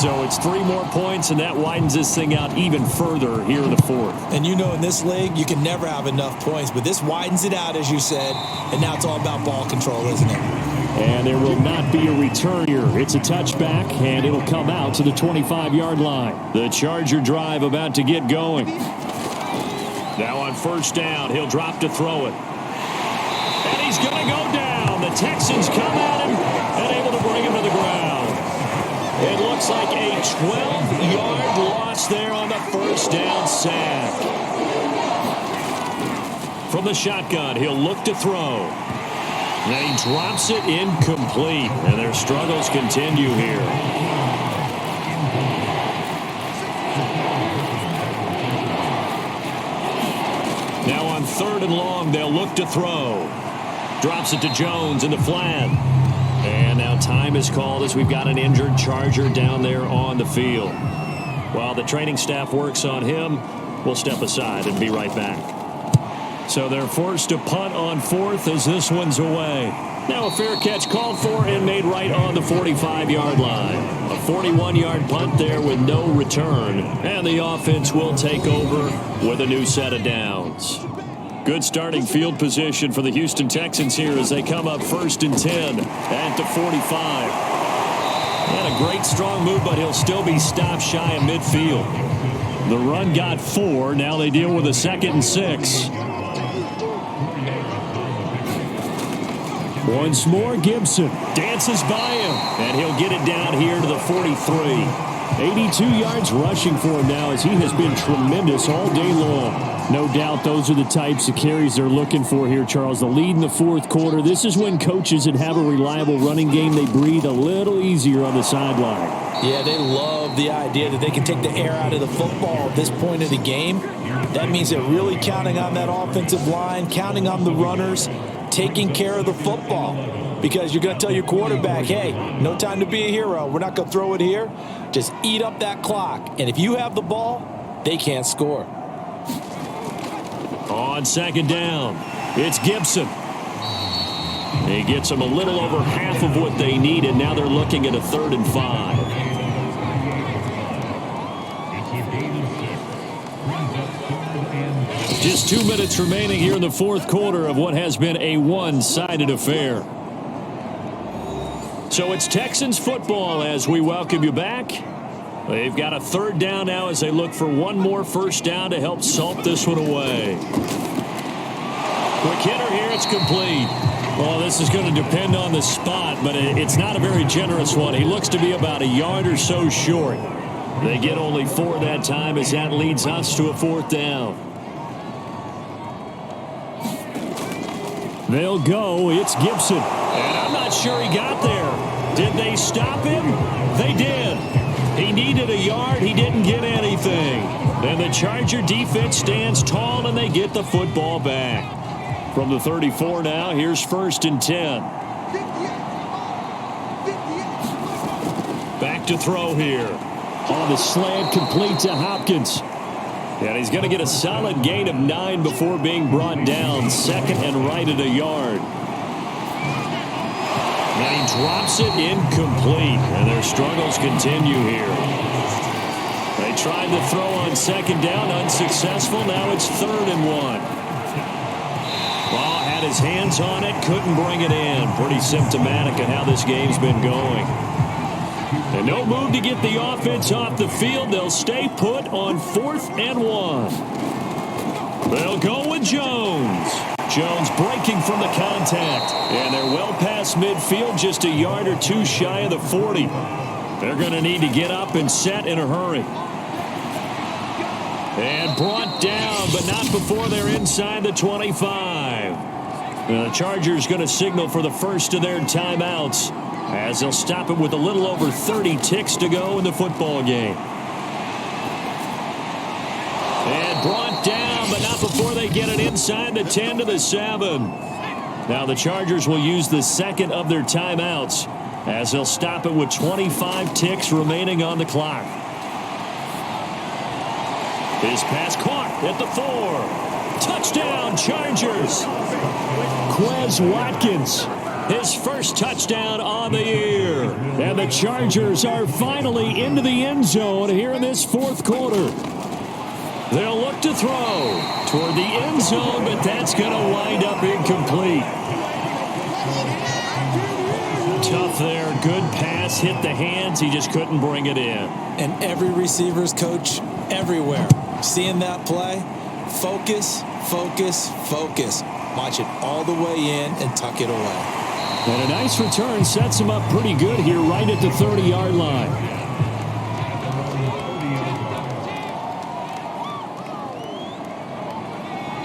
[SPEAKER 4] So it's 3 more points, and that widens this thing out even further here in the fourth.
[SPEAKER 3] And you know in this league, you can never have enough points, but this widens it out, as you said, and now it's all about ball control, isn't it?
[SPEAKER 4] And there will not be a return here. It's a touchback, and it'll come out to the 25-yard line. The Charger drive about to get going. Now on first down, he'll drop to throw it. And he's going to go down. The Texans come at him and able to bring him to the ground. It looks like a 12-yard loss there on the first down sack. From the shotgun, he'll look to throw. And he drops it incomplete. And their struggles continue here. Now on third and long, they'll look to throw. Drops it to Jones in the flat. And now time is called as we've got an injured Charger down there on the field. While the training staff works on him, we'll step aside and be right back. So they're forced to punt on fourth as this one's away. Now a fair catch called for and made right on the 45-yard line. A 41-yard punt there with no return. And the offense will take over with a new set of downs. Good starting field position for the Houston Texans here as they come up first and 10 at the 45. And a great strong move, but he'll still be stopped shy of midfield. The run got 4. Now they deal with a 2nd and 6. Once more, Gibson dances by him, and he'll get it down here to the 43. 82 yards rushing for him now as he has been tremendous all day long. No doubt those are the types of carries they're looking for here, Charles. The lead in the fourth quarter. This is when coaches that have a reliable running game, they breathe a little easier on the sideline.
[SPEAKER 3] Yeah, they love the idea that they can take the air out of the football at this point of the game. That means they're really counting on that offensive line, counting on the runners, taking care of the football. Because you're going to tell your quarterback, hey, no time to be a hero. We're not going to throw it here. Just eat up that clock. And if you have the ball, they can't score.
[SPEAKER 4] On second down, it's Gibson. He gets them a little over half of what they need, and now they're looking at a 3rd and 5. Just 2 minutes remaining here in the fourth quarter of what has been a one-sided affair. So it's Texans football as we welcome you back. They've got a 3rd down now as they look for one more first down to help salt this one away. Quick hitter here, it's complete. Well, this is going to depend on the spot, but it's not a very generous one. He looks to be about a yard or so short. They get only 4 that time as that leads us to a 4th down. They'll go. It's Gibson. And I'm not sure he got there. Did they stop him? They did. He needed a yard. He didn't get anything. And the Charger defense stands tall, and they get the football back. From the 34 now, here's 1st and 10. Back to throw here. On the slant, complete to Hopkins. And he's going to get a solid gain of 9 before being brought down. 2nd and right at a yard. Now he drops it incomplete. And their struggles continue here. They tried to throw on 2nd down, unsuccessful. Now it's 3rd and 1. Ball had his hands on it, couldn't bring it in. Pretty symptomatic of how this game's been going. And no move to get the offense off the field. They'll stay put on 4th and 1. They'll go with Jones. Jones breaking from the contact. And they're well past midfield, just a yard or 2 shy of the 40. They're going to need to get up and set in a hurry. And brought down, but not before they're inside the 25. And the Chargers going to signal for the first of their timeouts as they'll stop it with a little over 30 ticks to go in the football game. And brought down, but not before they get it inside the 10 to the 7. Now the Chargers will use the second of their timeouts as they'll stop it with 25 ticks remaining on the clock. His pass caught at the 4. Touchdown, Chargers. Quez Watkins
[SPEAKER 2] his first touchdown on the year.
[SPEAKER 4] And the Chargers are finally into the end zone here in this fourth quarter.
[SPEAKER 2] They'll look to throw toward the end zone, but that's going to wind up incomplete. Tough there. Good pass. Hit the hands. He just couldn't bring it in.
[SPEAKER 3] And every receiver's coach everywhere. Seeing that play, focus, focus, focus. Watch it all the way in and tuck it away.
[SPEAKER 4] And a nice return sets him up pretty good here right at the 30-yard line.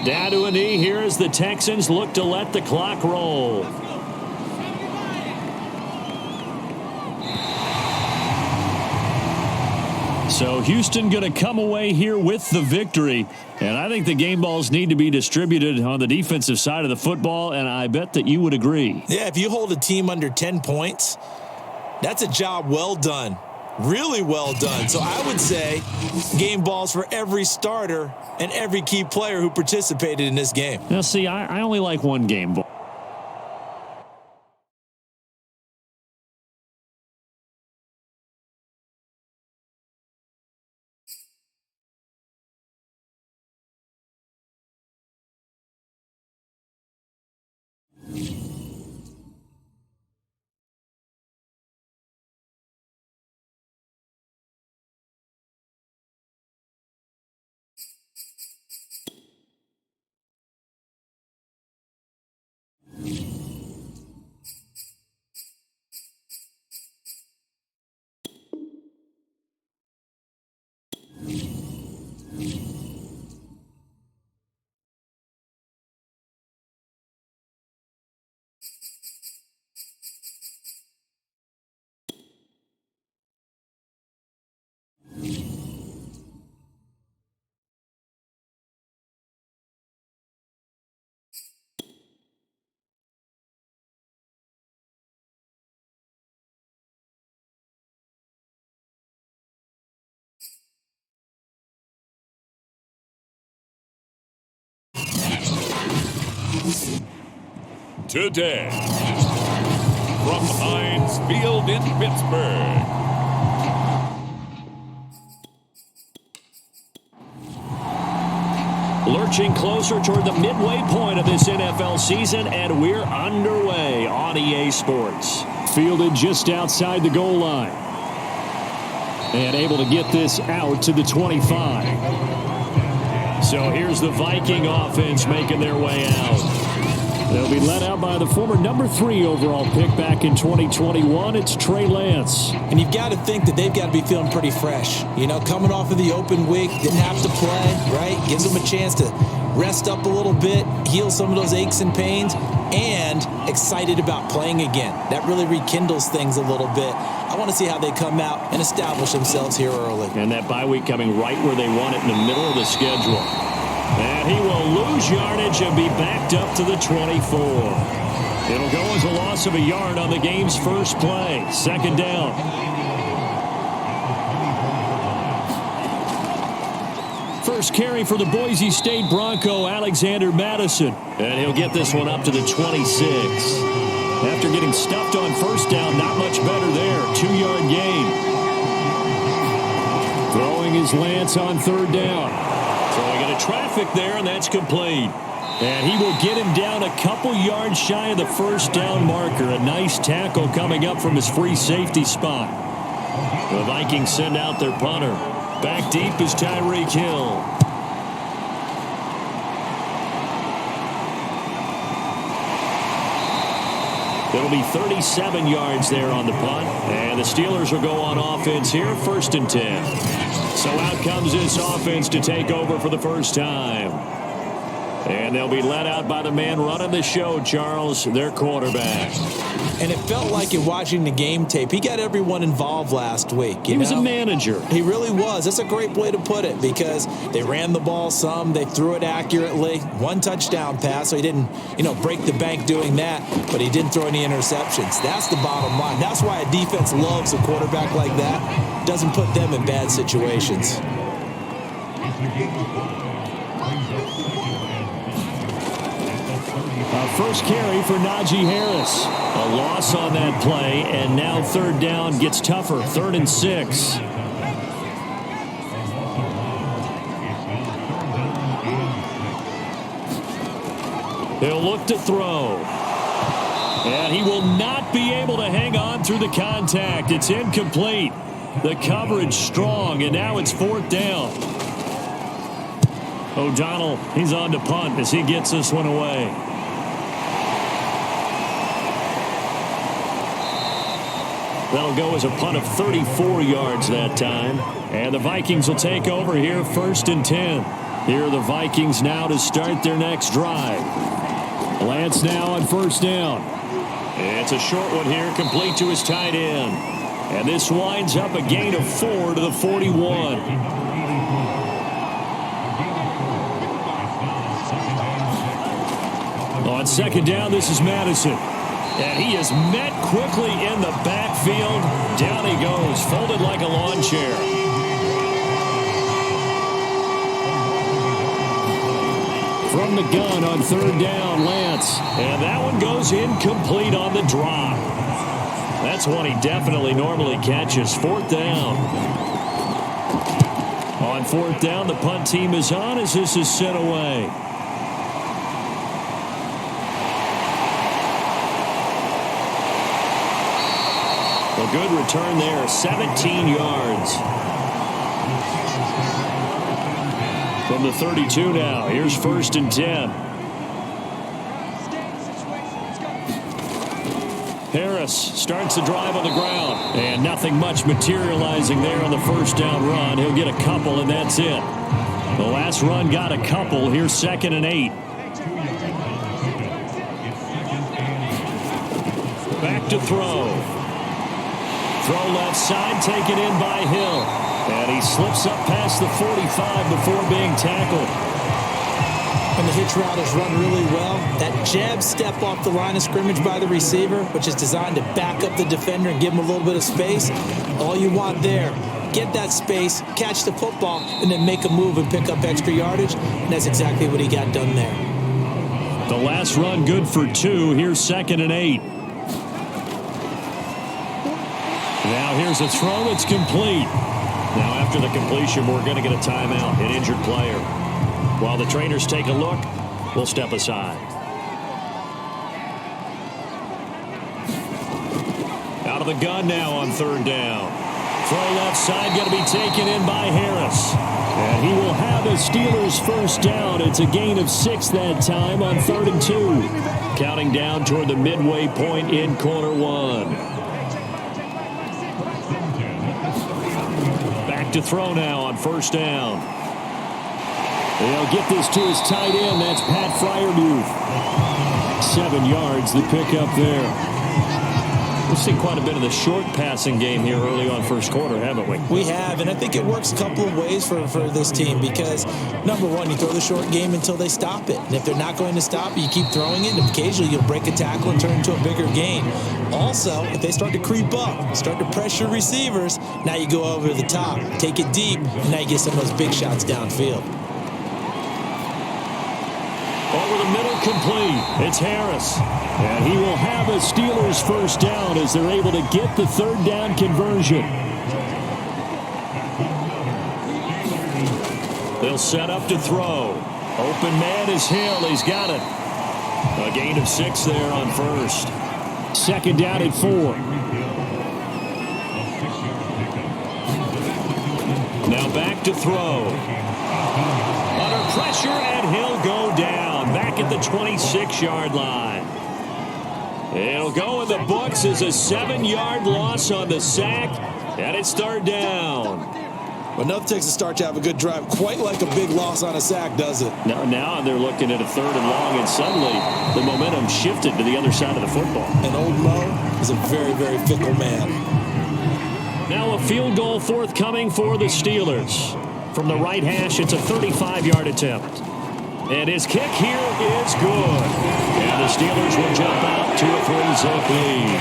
[SPEAKER 2] Down to a knee here as the Texans look to let the clock roll.
[SPEAKER 4] So Houston going to come away here with the victory. And I think the game balls need to be distributed on the defensive side of the football, and I bet that you would agree.
[SPEAKER 3] Yeah, if you hold a team under 10 points, that's a job well done. Really well done. So I would say game balls for every starter and every key player who participated in this game.
[SPEAKER 4] Now, see, I only like one game ball.
[SPEAKER 1] Today, from Heinz Field in Pittsburgh,
[SPEAKER 2] Lurching closer toward the midway point of this NFL season, and we're underway on EA Sports.
[SPEAKER 4] Fielded just outside the goal line. And able to get this out to the 25.
[SPEAKER 2] So here's the Viking offense making their way out.
[SPEAKER 4] They'll be led out by the former number 3 overall pick back in 2021. It's Trey Lance.
[SPEAKER 3] And you've got to think that they've got to be feeling pretty fresh. You know, coming off of the open week, didn't have to play, right? Gives them a chance to rest up a little bit, heal some of those aches and pains, and excited about playing again. That really rekindles things a little bit. I want to see how they come out and establish themselves here early.
[SPEAKER 2] And that bye week coming right where they want it in the middle of the schedule. And he will lose yardage and be backed up to the 24. It'll go as a loss of a yard on the game's first play. Second down.
[SPEAKER 4] First carry for the Boise State Bronco, Alexander Madison.
[SPEAKER 2] And he'll get this one up to the 26.
[SPEAKER 4] After getting stuffed on first down, not much better there. 2-yard gain. Throwing his Lance on third down.
[SPEAKER 2] Throwing into traffic there, and that's complete.
[SPEAKER 4] And he will get him down a couple yards shy of the first down marker. A nice tackle coming up from his free safety spot.
[SPEAKER 2] The Vikings send out their punter. Back deep is Tyreek Hill. It'll be 37 yards there on the punt. And the Steelers will go on offense here, 1st and 10. So out comes this offense to take over for the first time. And they'll be led out by the man running the show, Charles, their quarterback.
[SPEAKER 3] And it felt like in watching the game tape, he got everyone involved last week.
[SPEAKER 4] He was a manager.
[SPEAKER 3] He really was. That's a great way to put it because they ran the ball some. They threw it accurately. 1 touchdown pass, so he didn't, break the bank doing that, but he didn't throw any interceptions. That's the bottom line. That's why a defense loves a quarterback like that. Doesn't put them in bad situations.
[SPEAKER 4] First carry for Najee Harris. A loss on that play, and now third down gets tougher. 3rd and 6. He'll look to throw. And he will not be able to hang on through the contact. It's incomplete. The coverage strong, and now it's 4th down. O'Donnell, he's on to punt as he gets this one away. That'll go as a punt of 34 yards that time. And the Vikings will take over here 1st and 10. Here are the Vikings now to start their next drive. Lance now on 1st down. It's a short one here, complete to his tight end. And this winds up a gain of 4 to the 41. On 2nd down, this is Madison. And he is met quickly in the backfield. Down he goes, folded like a lawn chair. From the gun on 3rd down, Lance. And that one goes incomplete on the drop. That's one he definitely normally catches. 4th down. On 4th down, the punt team is on as this is sent away. A good return there, 17 yards. From the 32 now, here's 1st and 10. Harris starts the drive on the ground. And nothing much materializing there on the 1st down run. He'll get a couple, and that's it. The last run got a couple. Here's 2nd and 8. Back to throw. Throw left side, taken in by Hill. And he slips up past the 45 before being tackled.
[SPEAKER 3] And the hitch route is run really well. That jab step off the line of scrimmage by the receiver, which is designed to back up the defender and give him a little bit of space. All you want there, get that space, catch the football, and then make a move and pick up extra yardage. And that's exactly what he got done there.
[SPEAKER 4] The last run good for 2. Here's 2nd and 8. Now here's a throw that's complete. Now after the completion, we're going to get a timeout, an injured player. While the trainers take a look, we'll step aside. Out of the gun now on 3rd down. Throw left side, going to be taken in by Harris. And he will have a Steelers 1st down. It's a gain of 6 that time on 3rd and 2. Counting down toward the midway point in quarter 1. To throw now on 1st down. They'll get this to his tight end. That's Pat Fryermuth. 7 yards, the pickup there. We've seen quite a bit of the short passing game here early on 1st quarter, haven't we?
[SPEAKER 3] We have, and I think it works a couple of ways for this team because, number one, you throw the short game until they stop it. And if they're not going to stop it, you keep throwing it, and occasionally you'll break a tackle and turn it into a bigger gain. Also, if they start to creep up, start to pressure receivers, now you go over the top, take it deep, and now you get some of those big shots downfield.
[SPEAKER 4] Over the middle, complete. It's Harris. And he will have a Steelers 1st down as they're able to get the 3rd down conversion. They'll set up to throw. Open man is Hill. He's got it. A gain of 6 there on 1st. 2nd down at 4. Now back to throw. Under pressure, and he'll go down. Back at the 26-yard line. It'll go in the books as a 7-yard loss on the sack, and it's 3rd down.
[SPEAKER 3] But nothing takes a start to have a good drive, quite like a big loss on a sack, does it?
[SPEAKER 4] Now they're looking at a 3rd and long, and suddenly the momentum shifted to the other side of the football.
[SPEAKER 3] And old Mo is a very, very fickle man.
[SPEAKER 4] Now a field goal forthcoming for the Steelers. From the right hash, it's a 35-yard attempt. And his kick here is good. And the Steelers will jump out to a 3-zip lead.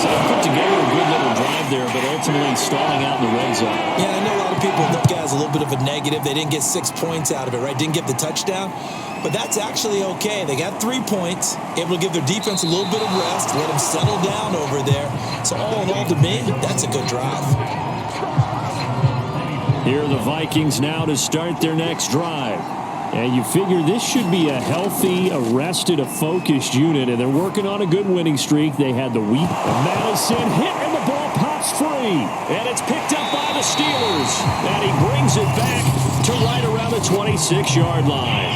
[SPEAKER 4] So they put together a good little drive
[SPEAKER 2] there, but ultimately stalling out in the red zone.
[SPEAKER 3] Yeah, I know a lot of people look at it as a little bit of a negative. They didn't get 6 points out of it, right? Didn't get the touchdown. But that's actually okay. They got 3 points, able to give their defense a little bit of rest, let them settle down over there. So all in all, to me, that's a good drive.
[SPEAKER 2] Here are the Vikings now to start their next drive. And you figure this should be a healthy, a focused unit, and they're working on a good winning streak. They had the week. Madison hit, and the ball pops free. And it's picked up by the Steelers. And he brings it back to right around the 26-yard line.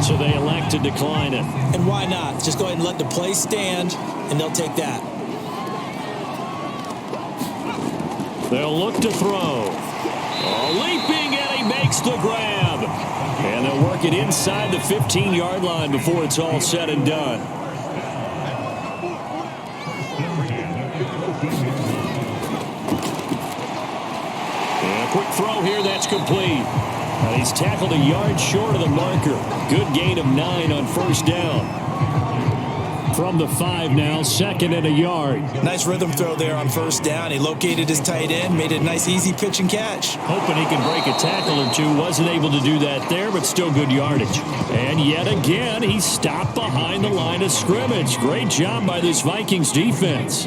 [SPEAKER 2] So they elect to decline it.
[SPEAKER 3] And why not? Just go ahead and let the play stand, and they'll take that.
[SPEAKER 2] They'll look to throw. Leaping, and he makes the grab. And they'll work it inside the 15-yard line before it's all said and done. And a quick throw here, that's complete. And he's tackled a yard short of the marker. Good gain of 9 on first down. From the 5 now, 2nd and a yard.
[SPEAKER 3] Nice rhythm throw there on first down. He located his tight end, made it a nice easy pitch and catch.
[SPEAKER 2] Hoping he can break a tackle or two. Wasn't able to do that there, but still good yardage. And yet again, he stopped behind the line of scrimmage. Great job by this Vikings defense.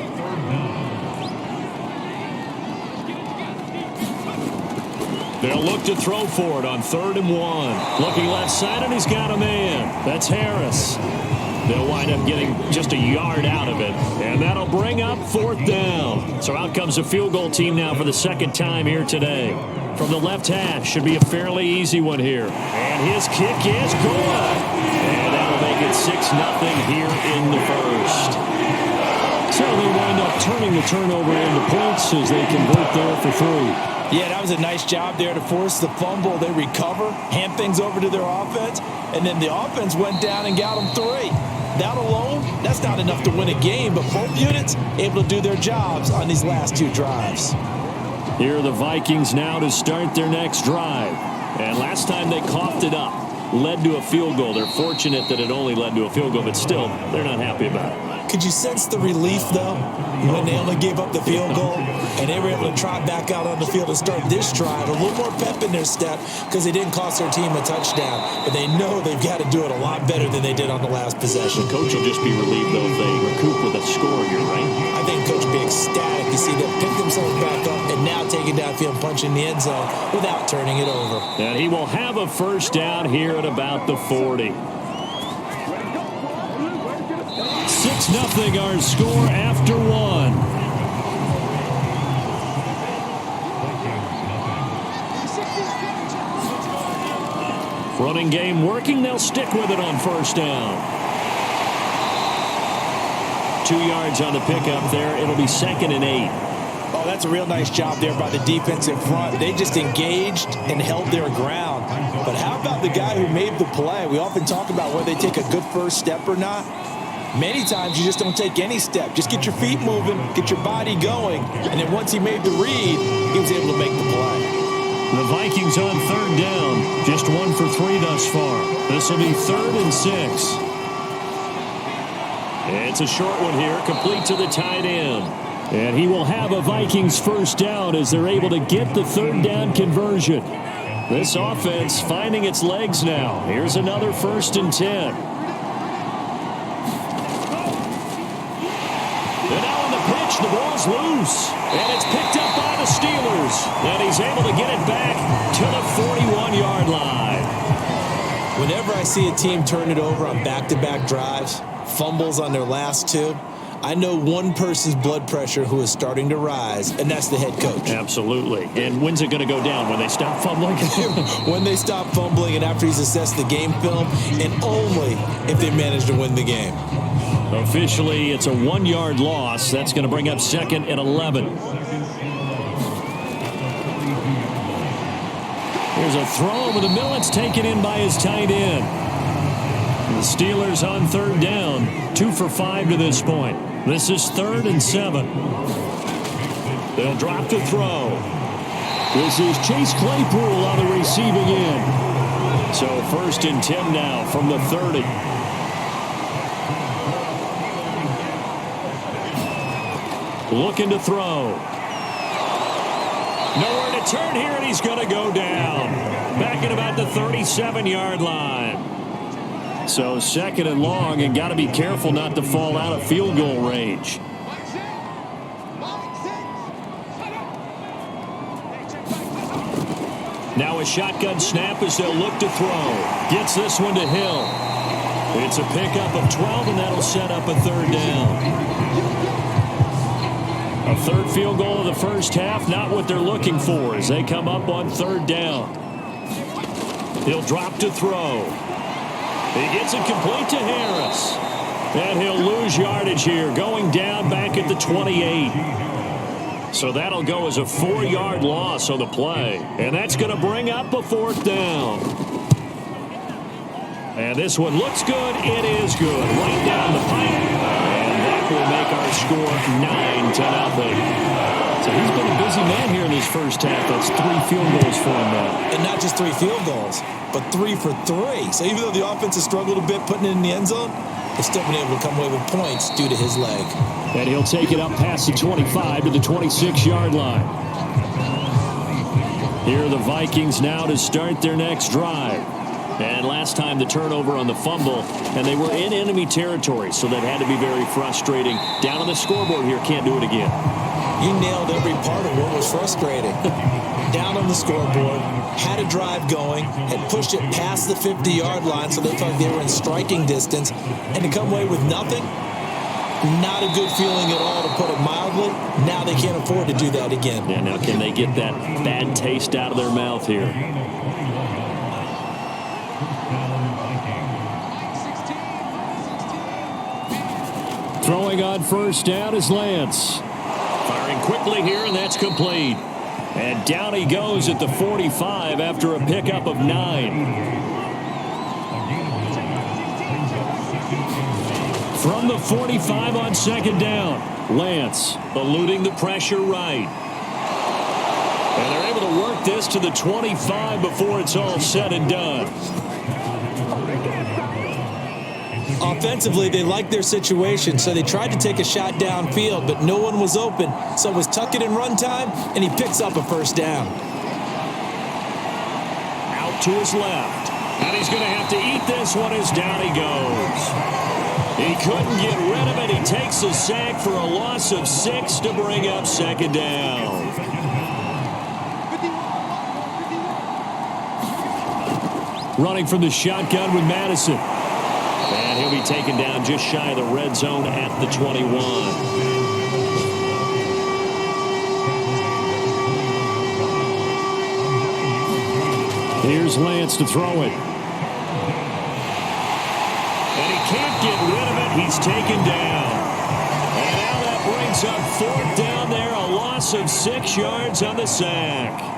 [SPEAKER 2] They'll look to throw for it on 3rd and 1. Looking left side, and he's got a man. That's Harris. They'll wind up getting just a yard out of it. And that'll bring up 4th down. So out comes the field goal team now for the 2nd time here today. From the left hash, should be a fairly easy one here. And his kick is good. And that'll make it 6-0 here in the first. So they wind up turning the turnover into points as they convert there for 3.
[SPEAKER 3] Yeah, that was a nice job there to force the fumble. They recover, hand things over to their offense, and then the offense went down and got them 3. That alone, that's not enough to win a game, but both units able to do their jobs on these last 2 drives.
[SPEAKER 2] Here are the Vikings now to start their next drive. And last time they coughed it up, led to a field goal. They're fortunate that it only led to a field goal, but still, they're not happy about it.
[SPEAKER 3] Could you sense the relief, though, when they only gave up the field goal and they were able to try back out on the field and start this drive? A little more pep in their step because they didn't cost their team a touchdown, but they know they've got to do it a lot better than they did on the last possession.
[SPEAKER 2] The coach will just be relieved, though, if they recoup with a score here, right?
[SPEAKER 3] I think coach will be ecstatic to see them pick themselves back up and now take it downfield and punch in the end zone without turning it over.
[SPEAKER 2] And he will have a first down here at about the 40. 6-0 our score after 1. Running game working. They'll stick with it on first down. 2 yards on the pickup there. It'll be 2nd and 8.
[SPEAKER 3] Oh, that's a real nice job there by the defensive front. They just engaged and held their ground. But how about the guy who made the play? We often talk about whether they take a good first step or not. Many times you just don't take any step. Just get your feet moving, get your body going, and then once he made the read, he was able to make the play.
[SPEAKER 2] The Vikings on 3rd down, just 1 for 3 thus far. This will be 3rd and 6. It's a short one here, complete to the tight end. And he will have a Vikings first down as they're able to get the 3rd down conversion. This offense finding its legs now. Here's another 1st and 10. The ball's loose, and it's picked up by the Steelers. And he's able to get it back to the 41-yard line.
[SPEAKER 3] Whenever I see a team turn it over on back-to-back drives, fumbles on their last 2, I know one person's blood pressure who is starting to rise, and that's the head coach.
[SPEAKER 2] Absolutely. And when's it going to go down? When they stop fumbling?
[SPEAKER 3] When they stop fumbling and after he's assessed the game film, and only if they manage to win the game.
[SPEAKER 2] Officially, it's a 1-yard loss. That's going to bring up 2nd and 11. Here's a throw over the middle. It's taken in by his tight end. The Steelers on 3rd down, 2 for 5 to this point. This is 3rd and 7. They'll drop the throw. This is Chase Claypool on the receiving end. So 1st and 10 now from the 30. Looking to throw. Nowhere to turn here, and he's going to go down. Back at about the 37-yard line. So second and long, and got to be careful not to fall out of field goal range. Now a shotgun snap as they'll look to throw. Gets this one to Hill. It's a pickup of 12, and that'll set up a third down. A third field goal of the first half, not what they're looking for as they come up on third down. He'll drop to throw. He gets it complete to Harris. And he'll lose yardage here, going down back at the 28. So that'll go as a 4-yard loss on the play. And that's going to bring up a fourth down. And this one looks good. It is good. Right down the pipe. And that will make our score 9-0. So he's been a busy man here in his first half. That's 3 field goals for him now.
[SPEAKER 3] And not just 3 field goals, but 3 for 3. So even though the offense has struggled a bit putting it in the end zone, they've still been able to come away with points due to his leg.
[SPEAKER 2] And he'll take it up past the 25 to the 26-yard line. Here are the Vikings now to start their next drive. And last time the turnover on the fumble, and they were in enemy territory, so that had to be very frustrating. Down on the scoreboard here, can't do it again.
[SPEAKER 3] You nailed every part of what was frustrating. Down on the scoreboard, had a drive going, had pushed it past the 50-yard line, so they felt like they were in striking distance, and to come away with nothing, not a good feeling at all, to put it mildly. Now they can't afford to do that again.
[SPEAKER 2] Yeah, now can they get that bad taste out of their mouth here? Throwing on first down is Lance. Firing quickly here, and that's complete. And down he goes at the 45 after a pickup of 9. From the 45 on second down, Lance eluding the pressure right. And they're able to work this to the 25 before it's all said and done.
[SPEAKER 3] Offensively, they liked their situation, so they tried to take a shot downfield, but no one was open. So it was tuck it in run time, and he picks up a first down.
[SPEAKER 2] Out to his left. And he's going to have to eat this one as down he goes. He couldn't get rid of it. He takes a sack for a loss of 6 to bring up second down. Running from the shotgun with Madison. And he'll be taken down just shy of the red zone at the 21. Here's Lance to throw it. And he can't get rid of it. He's taken down. And now that brings up fourth down there. A loss of 6 yards on the sack.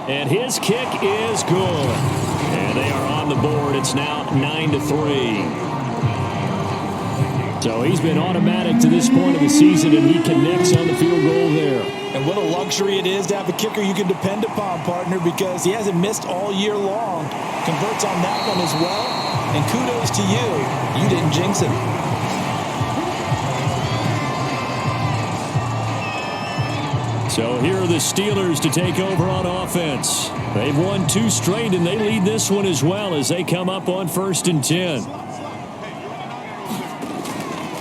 [SPEAKER 2] And his kick is good. And they are on the board. It's now 9-3. So he's been automatic to this point of the season, and he connects on the field goal there.
[SPEAKER 3] And what a luxury it is to have a kicker you can depend upon, partner, because he hasn't missed all year long. Converts on that one as well. And kudos to you. You didn't jinx him.
[SPEAKER 2] So here are the Steelers to take over on offense. They've won 2 straight, and they lead this one as well as they come up on 1st and 10.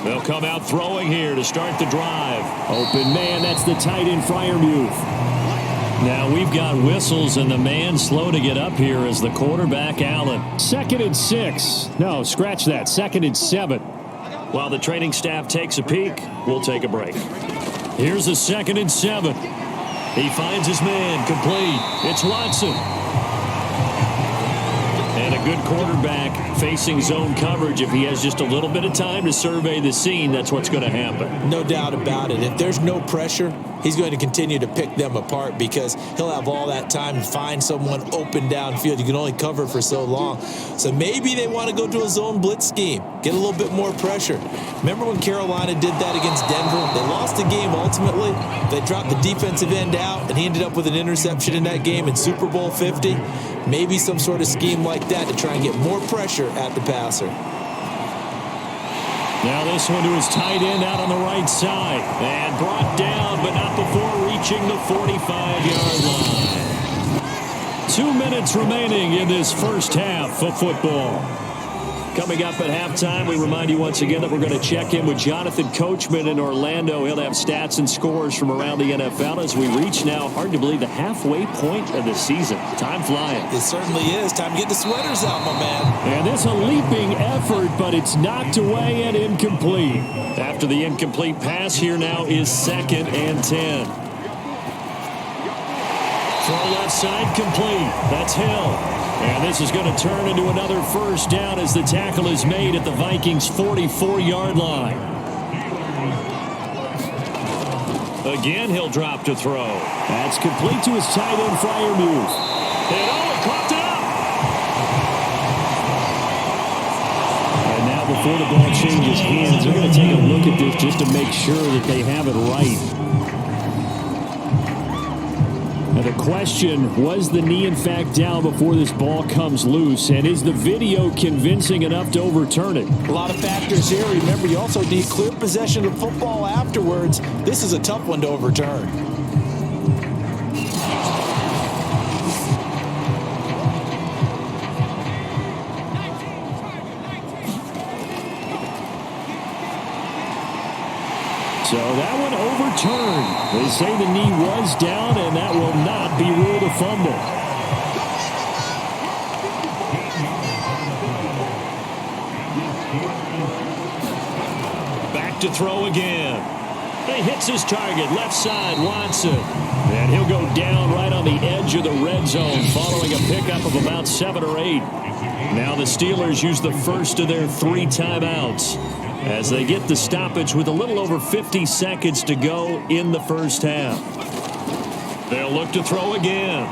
[SPEAKER 2] They'll come out throwing here to start the drive. Open man, that's the tight end Freiermuth. Now we've got whistles, and the man slow to get up here is the quarterback, Allen. 2nd and 6. No, scratch that. 2nd and 7. While the training staff takes a peek, we'll take a break. Here's the 2nd and 7. He finds his man, complete. It's Watson. And a good quarterback facing zone coverage. If he has just a little bit of time to survey the scene, that's what's going to happen.
[SPEAKER 3] No doubt about it. If there's no pressure, he's going to continue to pick them apart because he'll have all that time to find someone open downfield. You can only cover for so long. So maybe they want to go to a zone blitz scheme, get a little bit more pressure. Remember when Carolina did that against Denver? They lost the game ultimately. They dropped the defensive end out, and he ended up with an interception in that game in Super Bowl 50. Maybe some sort of scheme like that to try and get more pressure at the passer.
[SPEAKER 2] Now this one to his tight end out on the right side. And brought down, but not before reaching the 45-yard line. 2 minutes remaining in this first half of football. Coming up at halftime, we remind you once again that we're going to check in with Jonathan Coachman in Orlando. He'll have stats and scores from around the NFL as we reach now, hard to believe, the halfway point of the season. Time flying.
[SPEAKER 3] It certainly is. Time to get the sweaters out, my man.
[SPEAKER 2] And this a leaping effort, but it's knocked away and incomplete. After the incomplete pass, here now is 2nd and 10. Throw left side complete. That's Hill. And this is going to turn into another first down as the tackle is made at the Vikings' 44-yard line. Again, he'll drop to throw. That's complete to his tight end, Freiermuth. And coughed it up. And now before the ball changes hands, they're going to take a look at this just to make sure that they have it right. And the question, was the knee in fact down before this ball comes loose? And is the video convincing enough to overturn it?
[SPEAKER 3] A lot of factors here. Remember, you also need clear possession of football afterwards. This is a tough one to overturn.
[SPEAKER 2] So that one overturned. They say the knee was down, and that will not be ruled a fumble. Back to throw again. He hits his target, left side, Watson. And he'll go down right on the edge of the red zone following a pickup of about 7 or 8. Now the Steelers use the first of their 3 timeouts as they get the stoppage with a little over 50 seconds to go in the first half. They'll look to throw again.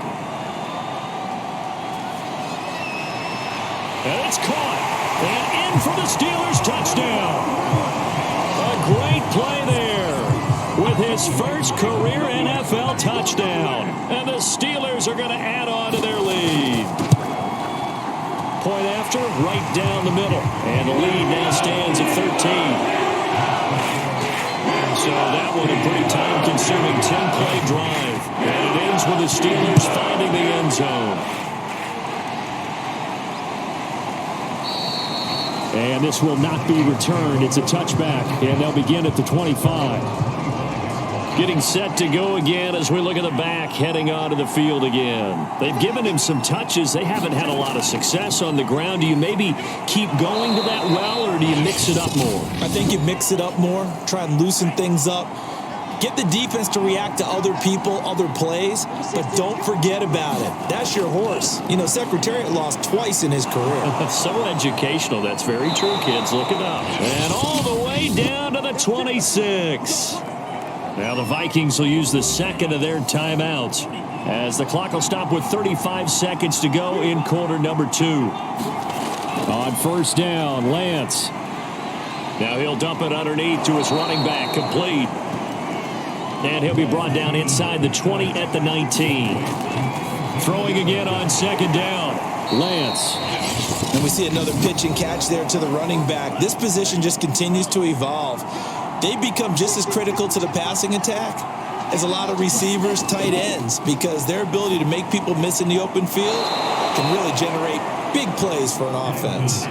[SPEAKER 2] And it's caught. And in for the Steelers touchdown. A great play there with his first career NFL touchdown. And the Steelers are going to add on to their lead. Point after, right down the middle. And the lead now stands at 13. So that one a pretty time-consuming 10-play drive. And it ends with the Steelers finding the end zone. And this will not be returned. It's a touchback. And they'll begin at the 25. Getting set to go again as we look at the back, heading onto the field again. They've given him some touches. They haven't had a lot of success on the ground. Do you maybe keep going to that well, or do you mix it up more?
[SPEAKER 3] I think you mix it up more, try and loosen things up. Get the defense to react to other people, other plays, but don't forget about it. That's your horse. You know, Secretariat lost twice in his career.
[SPEAKER 2] So educational. That's very true, kids. Look it up. And all the way down to the 26. Now the Vikings will use the second of their timeouts as the clock will stop with 35 seconds to go in quarter number 2. On first down, Lance. Now he'll dump it underneath to his running back, complete. And he'll be brought down inside the 20 at the 19. Throwing again on second down, Lance.
[SPEAKER 3] And we see another pitch and catch there to the running back. This position just continues to evolve. They become just as critical to the passing attack as a lot of receivers, tight ends, because their ability to make people miss in the open field can really generate big plays for an offense.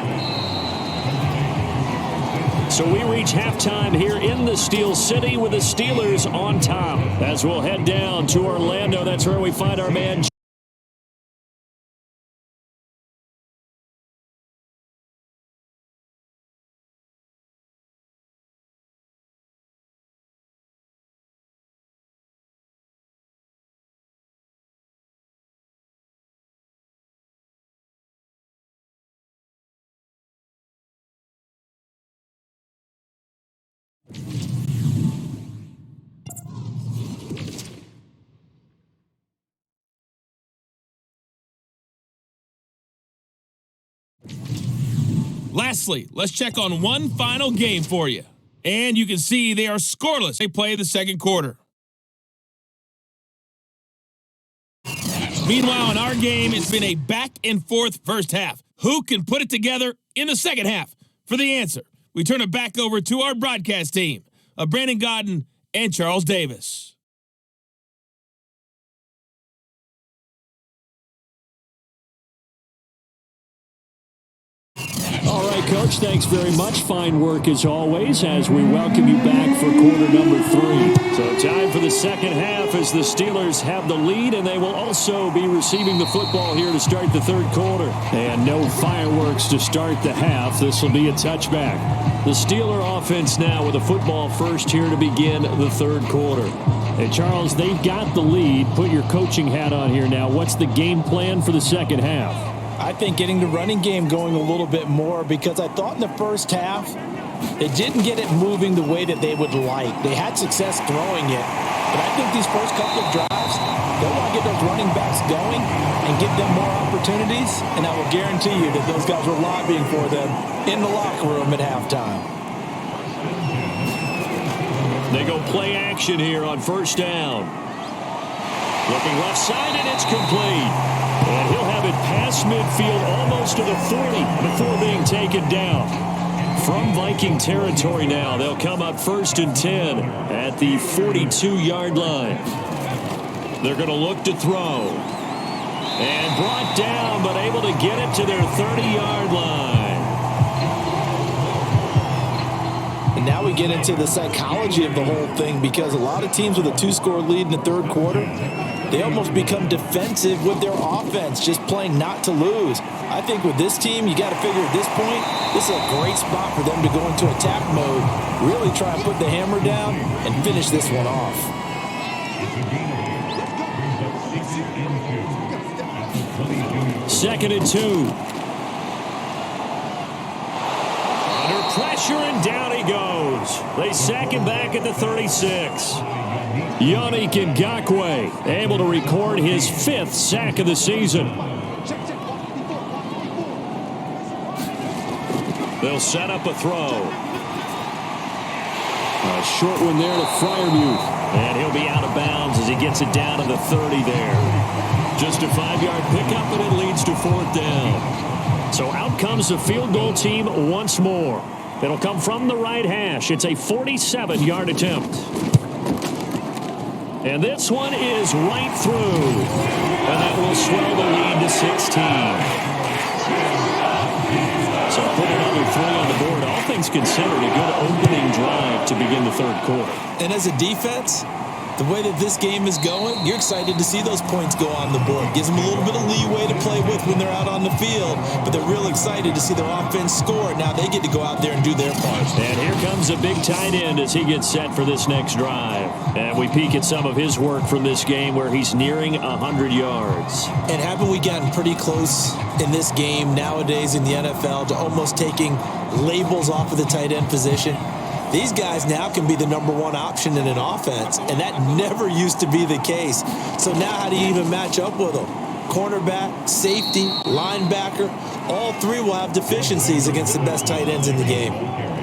[SPEAKER 2] So we reach halftime here in the Steel City with the Steelers on top. As we'll head down to Orlando, that's where we find our man
[SPEAKER 5] Lastly, let's check on one final game for you. And you can see they are scoreless. They play the second quarter. Meanwhile, in our game, it's been a back-and-forth first half. Who can put it together in the second half? For the answer, we turn it back over to our broadcast team of Brandon Godden and Charles Davis.
[SPEAKER 4] All right, Coach, thanks very much. Fine work as always as we welcome you back for quarter number 3. So time for the second half as the Steelers have the lead, and they will also be receiving the football here to start the third quarter. And no fireworks to start the half. This will be a touchback. The Steeler offense now with a football first here to begin the third quarter. Hey, Charles, they've got the lead. Put your coaching hat on here now. What's the game plan for the second half?
[SPEAKER 3] I think getting the running game going a little bit more, because I thought in the first half they didn't get it moving the way that they would like. They had success throwing it, but I think these first couple of drives, they'll want to get those running backs going and give them more opportunities, and I will guarantee you that those guys were lobbying for them in the locker room at halftime.
[SPEAKER 2] They go play action here on first down. Looking left side, and it's complete. And he'll have it past midfield almost to the 40 before being taken down. From Viking territory now, they'll come up 1st and 10 at the 42-yard line. They're going to look to throw. And brought down, but able to get it to their 30-yard line.
[SPEAKER 3] And now we get into the psychology of the whole thing, because a lot of teams with a 2-score lead in the third quarter, they almost become defensive with their offense, just playing not to lose. I think with this team, you got to figure at this point, this is a great spot for them to go into attack mode, really try and put the hammer down and finish this one off.
[SPEAKER 2] Second and 2. Under pressure, and down he goes. They sack him back at the 36. Yannick Ngakoue able to record his 5th sack of the season. They'll set up a throw. A short one there to Freiermuth. And he'll be out of bounds as he gets it down to the 30 there. Just a 5-yard pickup, and it leads to 4th down. So out comes the field goal team once more. It'll come from the right hash. It's a 47-yard attempt. And this one is right through. And that will swell the lead to 16. So put another 3 on the board. All things considered, a good opening drive to begin the third quarter.
[SPEAKER 3] And as a defense, the way that this game is going, you're excited to see those points go on the board. Gives them a little bit of leeway to play with when they're out on the field, but they're real excited to see their offense score. Now they get to go out there and do their part.
[SPEAKER 2] And here comes a big tight end as he gets set for this next drive. And we peek at some of his work from this game where he's nearing 100 yards.
[SPEAKER 3] And haven't we gotten pretty close in this game nowadays in the NFL to almost taking labels off of the tight end position? These guys now can be the #1 option in an offense, and that never used to be the case. So now how do you even match up with them? Cornerback, safety, linebacker, all three will have deficiencies against the best tight ends in the game.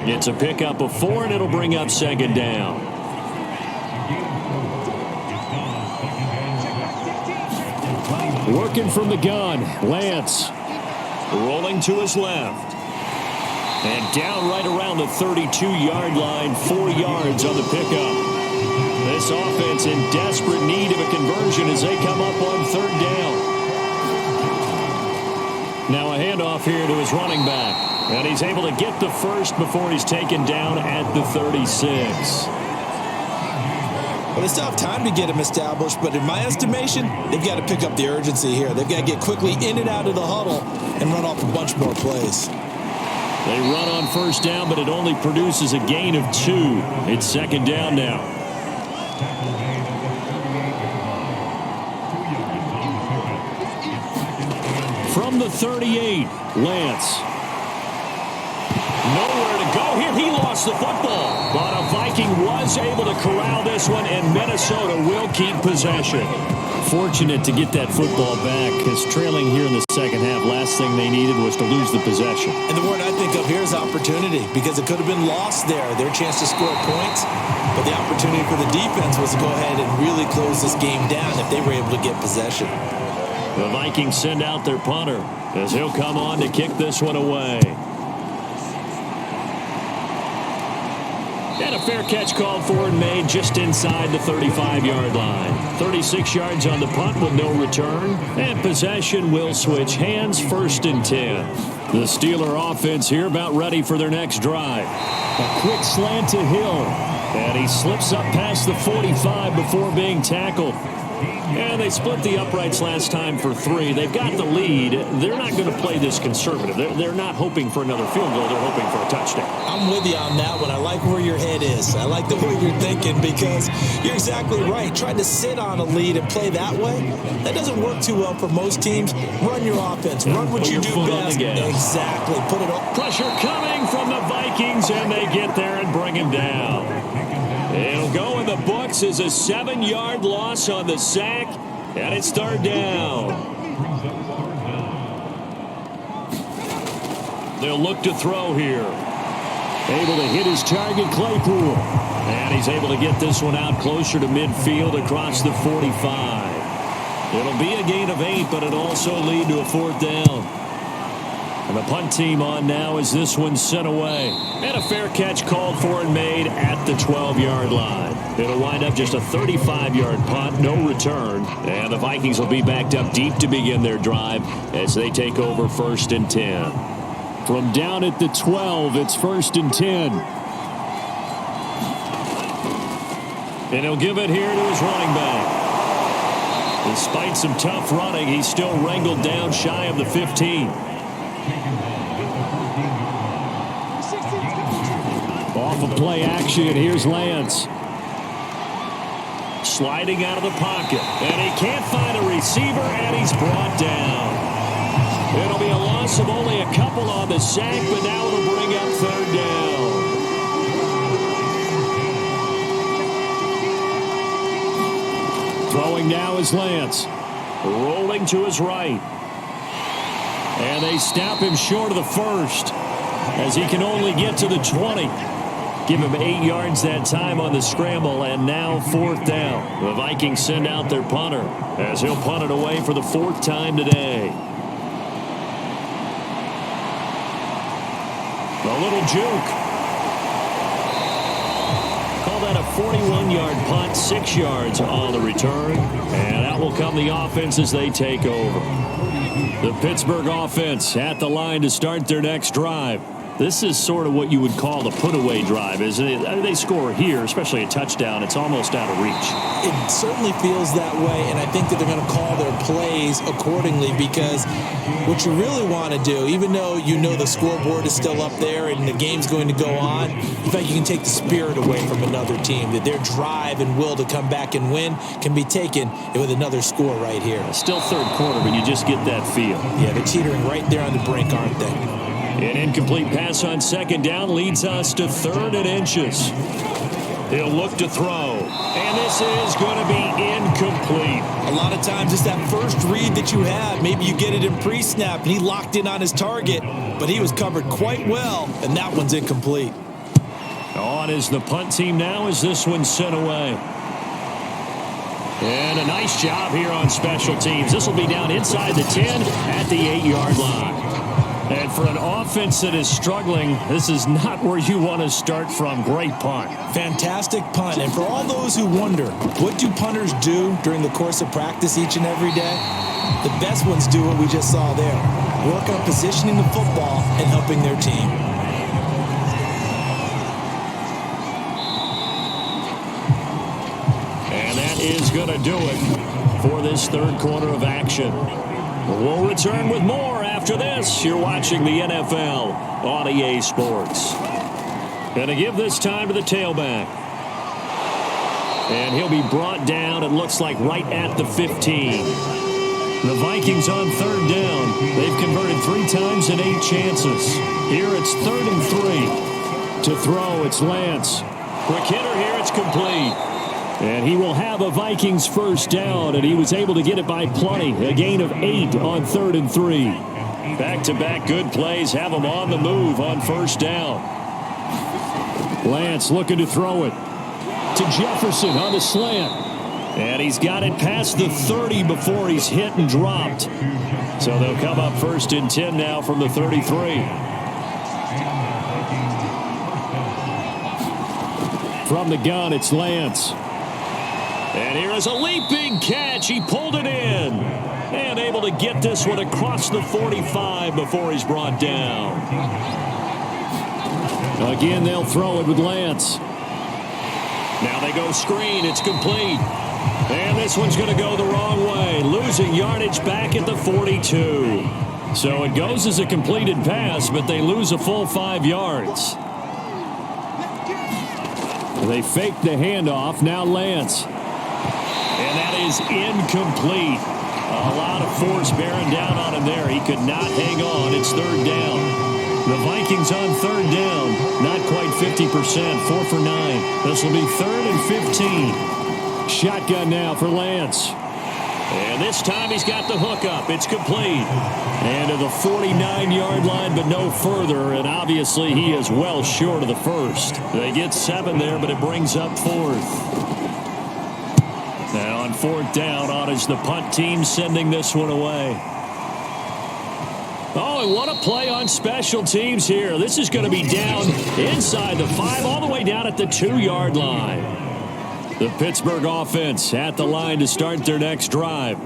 [SPEAKER 2] It's a pickup of 4, and it'll bring up 2nd down. Working from the gun, Lance. Rolling to his left. And down right around the 32-yard line, 4 yards on the pickup. This offense in desperate need of a conversion as they come up on 3rd down. Now a handoff here to his running back. And he's able to get the first before he's taken down at the 36.
[SPEAKER 3] Well, they still have time to get him established, but in my estimation, they've got to pick up the urgency here. They've got to get quickly in and out of the huddle and run off a bunch more plays.
[SPEAKER 2] They run on 1st down, but it only produces a gain of 2. It's 2nd down now. From the 38, Lance. Nowhere to go here. He lost the football. But a Viking was able to corral this one, and Minnesota will keep possession. Fortunate to get that football back, because trailing here in the second half, last
[SPEAKER 4] last thing they needed was to lose the possession.
[SPEAKER 3] And the word I think of here is opportunity, because it could have been lost there, their chance to score points. But the opportunity for the defense was to go ahead and really close this game down if they were able to get possession.
[SPEAKER 2] The Vikings send out their punter as he'll come on to kick this one away. And a fair catch called for and made just inside the 35-yard line. 36 yards on the punt with no return. And possession will switch hands, 1st and 10. The Steeler offense here about ready for their next drive.
[SPEAKER 4] A quick slant to Hill.
[SPEAKER 2] And he slips up past the 45 before being tackled. And they split the uprights last time for 3. They've got the lead. They're not going to play this conservative. They're not hoping for another field goal. They're hoping for a touchdown.
[SPEAKER 3] I'm with you on that one. I like where your head is. I like the way you're thinking, because you're exactly right. Trying to sit on a lead and play that way, that doesn't work too well for most teams. Run your offense. Run what you do best. Exactly. Put it on.
[SPEAKER 2] Pressure coming from the Vikings, and they get there and bring him down. It'll go in the books as a 7-yard loss on the sack, and it's 3rd down. They'll look to throw here.
[SPEAKER 4] Able to hit his target, Claypool.
[SPEAKER 2] And he's able to get this one out closer to midfield across the 45. It'll be a gain of 8, but it'll also lead to a 4th down. And the punt team on now as this one's sent away. And a fair catch called for and made at the 12-yard line. It'll wind up just a 35-yard punt, no return. And the Vikings will be backed up deep to begin their drive as they take over 1st and 10.
[SPEAKER 4] From down at the 12, it's 1st and 10.
[SPEAKER 2] And he'll give it here to his running back. Despite some tough running, he's still wrangled down shy of the 15.
[SPEAKER 4] Off of play action, here's Lance.
[SPEAKER 2] Sliding out of the pocket. And he can't find a receiver, and he's brought down. It'll be a loss of only a couple on the sack, but now it'll bring up 3rd down.
[SPEAKER 4] Throwing now is Lance.
[SPEAKER 2] Rolling to his right.
[SPEAKER 4] And they snap him short of the 1st as he can only get to the 20.
[SPEAKER 2] Give him 8 yards that time on the scramble, and now 4th down. The Vikings send out their punter as he'll punt it away for the 4th time today. A little juke. Call that a 41-yard punt, 6 yards on the return. And out will come the offense as they take over. The Pittsburgh offense at the line to start their next drive. This is sort of what you would call the put-away drive, isn't it? They score here, especially a touchdown. It's almost out of reach.
[SPEAKER 3] It certainly feels that way, and I think that they're going to call their plays accordingly, because what you really want to do, even though you know the scoreboard is still up there and the game's going to go on, in fact, you can take the spirit away from another team, that their drive and will to come back and win can be taken with another score right here.
[SPEAKER 2] Still 3rd quarter, but you just get that feel.
[SPEAKER 3] Yeah, they're teetering right there on the brink, aren't they?
[SPEAKER 2] An incomplete pass on 2nd down leads us to 3rd and inches. He'll look to throw, and this is going to be incomplete.
[SPEAKER 3] A lot of times it's that first read that you have. Maybe you get it in pre-snap, and he locked in on his target, but he was covered quite well, and that one's incomplete.
[SPEAKER 2] On is the punt team now as this one's sent away. And a nice job here on special teams. This will be down inside the 10 at the 8-yard line. And for an offense that is struggling, this is not where you want to start from. Great punt.
[SPEAKER 3] Fantastic punt. And for all those who wonder, what do punters do during the course of practice each and every day? The best ones do what we just saw there. Work on positioning the football and helping their team.
[SPEAKER 2] And that is going to do it for this 3rd quarter of action. We'll return with more after this. You're watching the NFL on EA Sports. And to give this time to the tailback. And he'll be brought down, it looks like, right at the 15. The Vikings on 3rd down. They've converted 3 times in 8 chances. Here it's 3rd and 3. To throw, it's Lance. Quick hitter here, it's complete.
[SPEAKER 4] And he will have a Vikings 1st down, and he was able to get it by plenty. A gain of 8 on 3rd and 3.
[SPEAKER 2] Back-to-back good plays have them on the move on first down. Lance looking to throw it to Jefferson on the slant. And he's got it past the 30 before he's hit and dropped. So they'll come up 1st and 10 now from the 33. From the gun, it's Lance. And here is a leaping catch. He pulled it in. And able to get this one across the 45 before he's brought down. Again, they'll throw it with Lance. Now they go screen. It's complete. And this one's going to go the wrong way. Losing yardage back at the 42. So it goes as a completed pass, but they lose a full 5 yards. They fake the handoff. Now Lance. And that is incomplete. A lot of force bearing down on him there. He could not hang on. It's 3rd down. The Vikings on 3rd down. Not quite 50%. 4 for 9. This will be 3rd and 15. Shotgun now for Lance. And this time he's got the hook up. It's complete. And to the 49-yard line, but no further. And obviously he is well short of the first. They get 7 there, but it brings up 4th. Now on 4th down, on is the punt team sending this one away. Oh, and what a play on special teams here. This is going to be down inside the 5, all the way down at the 2-yard line. The Pittsburgh offense at the line to start their next drive.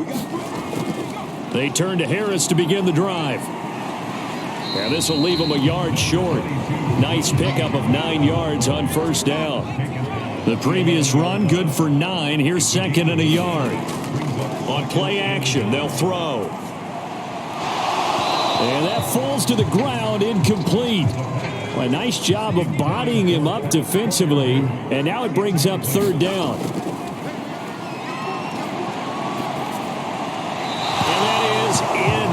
[SPEAKER 2] They turn to Harris to begin the drive. And this will leave them a yard short. Nice pickup of 9 yards on first down. The previous run, good for 9. Here's 2nd and a yard. On play action, they'll throw. And that falls to the ground, incomplete. A nice job of bodying him up defensively. And now it brings up 3rd down. And that is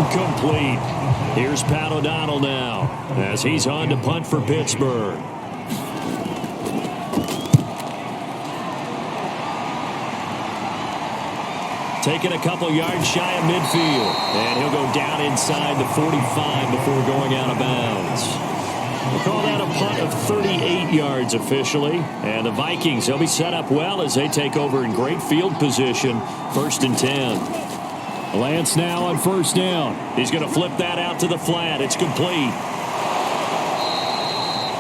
[SPEAKER 2] incomplete. Here's Pat O'Donnell now as he's on to punt for Pittsburgh. Taking a couple yards shy of midfield. And he'll go down inside the 45 before going out of bounds. We'll call that a punt of 38 yards officially. And the Vikings, they'll be set up well as they take over in great field position. 1st and 10. Lance now on 1st down. He's going to flip that out to the flat. It's complete.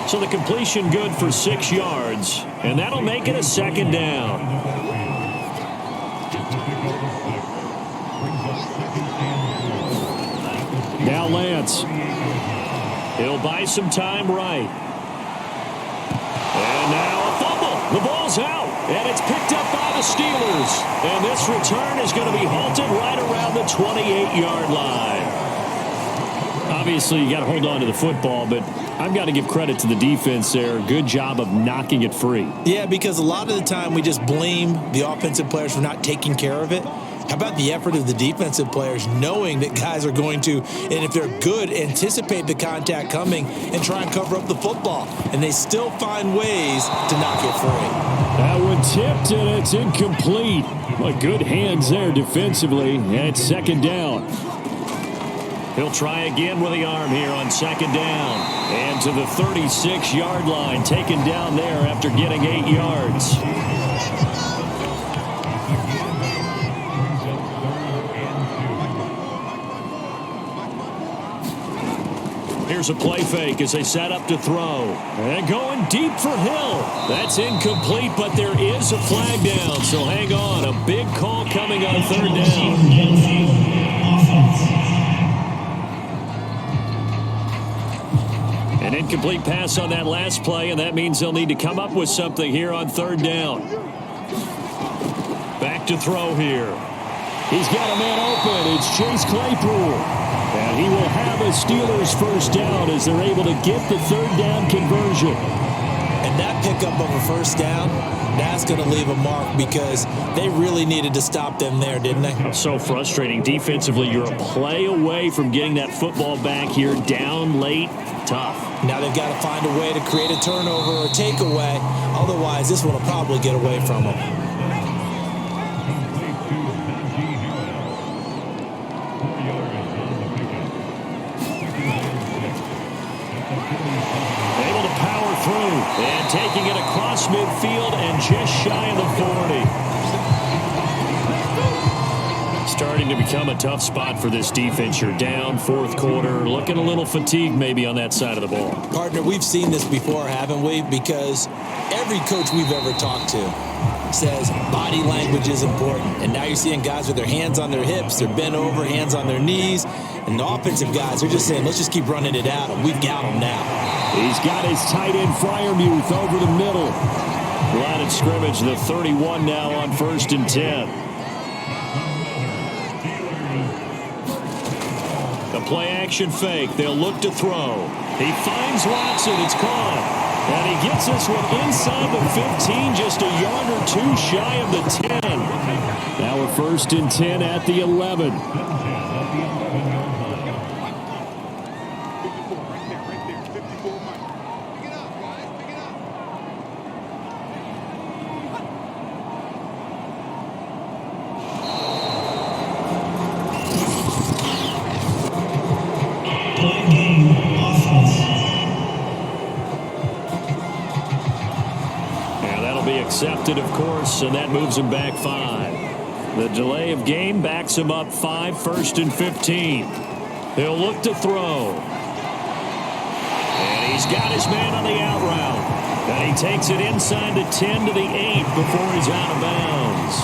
[SPEAKER 2] So the completion good for 6 yards. And that'll make it a 2nd down. Now Lance. He'll buy some time right. And now a fumble. The ball's out. And it's picked up by the Steelers. And this return is going to be halted right around the 28-yard line. Obviously, you got to hold on to the football, but I've got to give credit to the defense there. Good job of knocking it free.
[SPEAKER 3] Yeah, because a lot of the time we just blame the offensive players for not taking care of it. How about the effort of the defensive players knowing that guys are going to, and if they're good, anticipate the contact coming and try and cover up the football. And they still find ways to knock it free.
[SPEAKER 2] That one tipped and it's incomplete. But good hands there defensively. And it's 2nd down. He'll try again with the arm here on 2nd down. And to the 36-yard line, taken down there after getting 8 yards. Here's a play fake as they set up to throw. And going deep for Hill. That's incomplete, but there is a flag down. So hang on. A big call coming on 3rd down. An incomplete pass on that last play, and that means they'll need to come up with something here on 3rd down. Back to throw here. He's got a man open. It's Chase Claypool. And he will have a Steelers 1st down as they're able to get the 3rd down conversion.
[SPEAKER 3] And that pickup of a 1st down, that's going to leave a mark because they really needed to stop them there, didn't they?
[SPEAKER 2] So frustrating. Defensively, you're a play away from getting that football back here. Down late, tough.
[SPEAKER 3] Now they've got to find a way to create a turnover or a takeaway. Otherwise, this one will probably get away from them.
[SPEAKER 2] And taking it across midfield and just shy of the 40. Starting to become a tough spot for this defense. You're down fourth quarter, looking a little fatigued maybe on that side of the ball.
[SPEAKER 3] Partner, we've seen this before, haven't we? Because every coach we've ever talked to says body language is important. And now you're seeing guys with their hands on their hips, they're bent over, hands on their knees. And the offensive guys are just saying, let's just keep running it at them. We've got them now.
[SPEAKER 2] He's got his tight end Freiermuth over the middle. Line of scrimmage, the 31 now on 1st and 10. The play action fake. They'll look to throw. He finds Watson. It's caught. And he gets this one inside the 15, just a yard or two shy of the 10. Now we're 1st and 10 at the 11. Accepted, of course, and that moves him back 5. The delay of game backs him up 5, 1st and 15. He'll look to throw. And he's got his man on the out route. And he takes it inside the 10 to the 8 before he's out of bounds.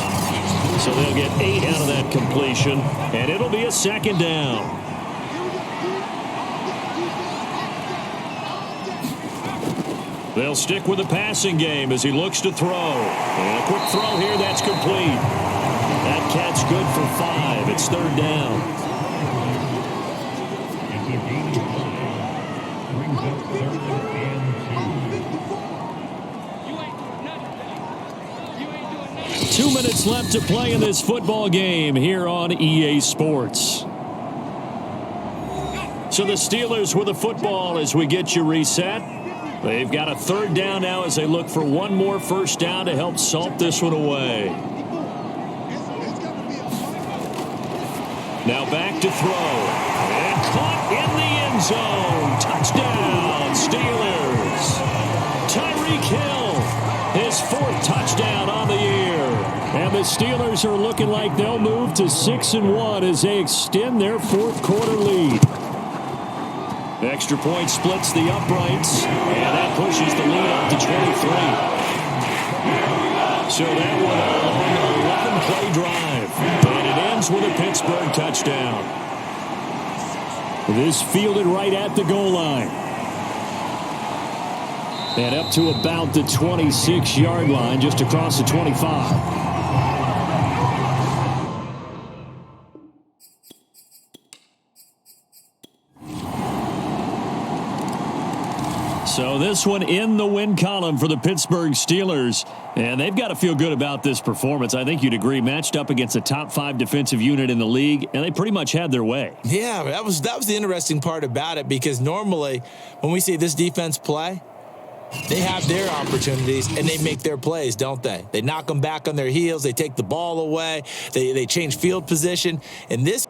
[SPEAKER 2] So they'll get 8 out of that completion, and it'll be a 2nd down. They'll stick with the passing game as he looks to throw. And a quick throw here, that's complete. That catch good for 5. It's 3rd down. Two minutes left to play in this football game here on EA Sports. So the Steelers with the football as we get you reset. They've got a 3rd down now as they look for one more 1st down to help salt this one away. Now back to throw. And caught in the end zone. Touchdown, Steelers. Tyreek Hill, his 4th touchdown on the year. And the Steelers are looking like they'll move to 6-1 as they extend their 4th quarter lead. Extra point splits the uprights, and that pushes the lead up to 23. So that one a long 11-play drive, and it ends with a Pittsburgh touchdown. This fielded right at the goal line. And up to about the 26-yard line, just across the 25. So this one in the win column for the Pittsburgh Steelers. And they've got to feel good about this performance. I think you'd agree, matched up against a top 5 defensive unit in the league, and they pretty much had their way.
[SPEAKER 3] Yeah, that was the interesting part about it, because normally when we see this defense play, they have their opportunities and they make their plays, don't they? They knock them back on their heels. They take the ball away. They change field position. In this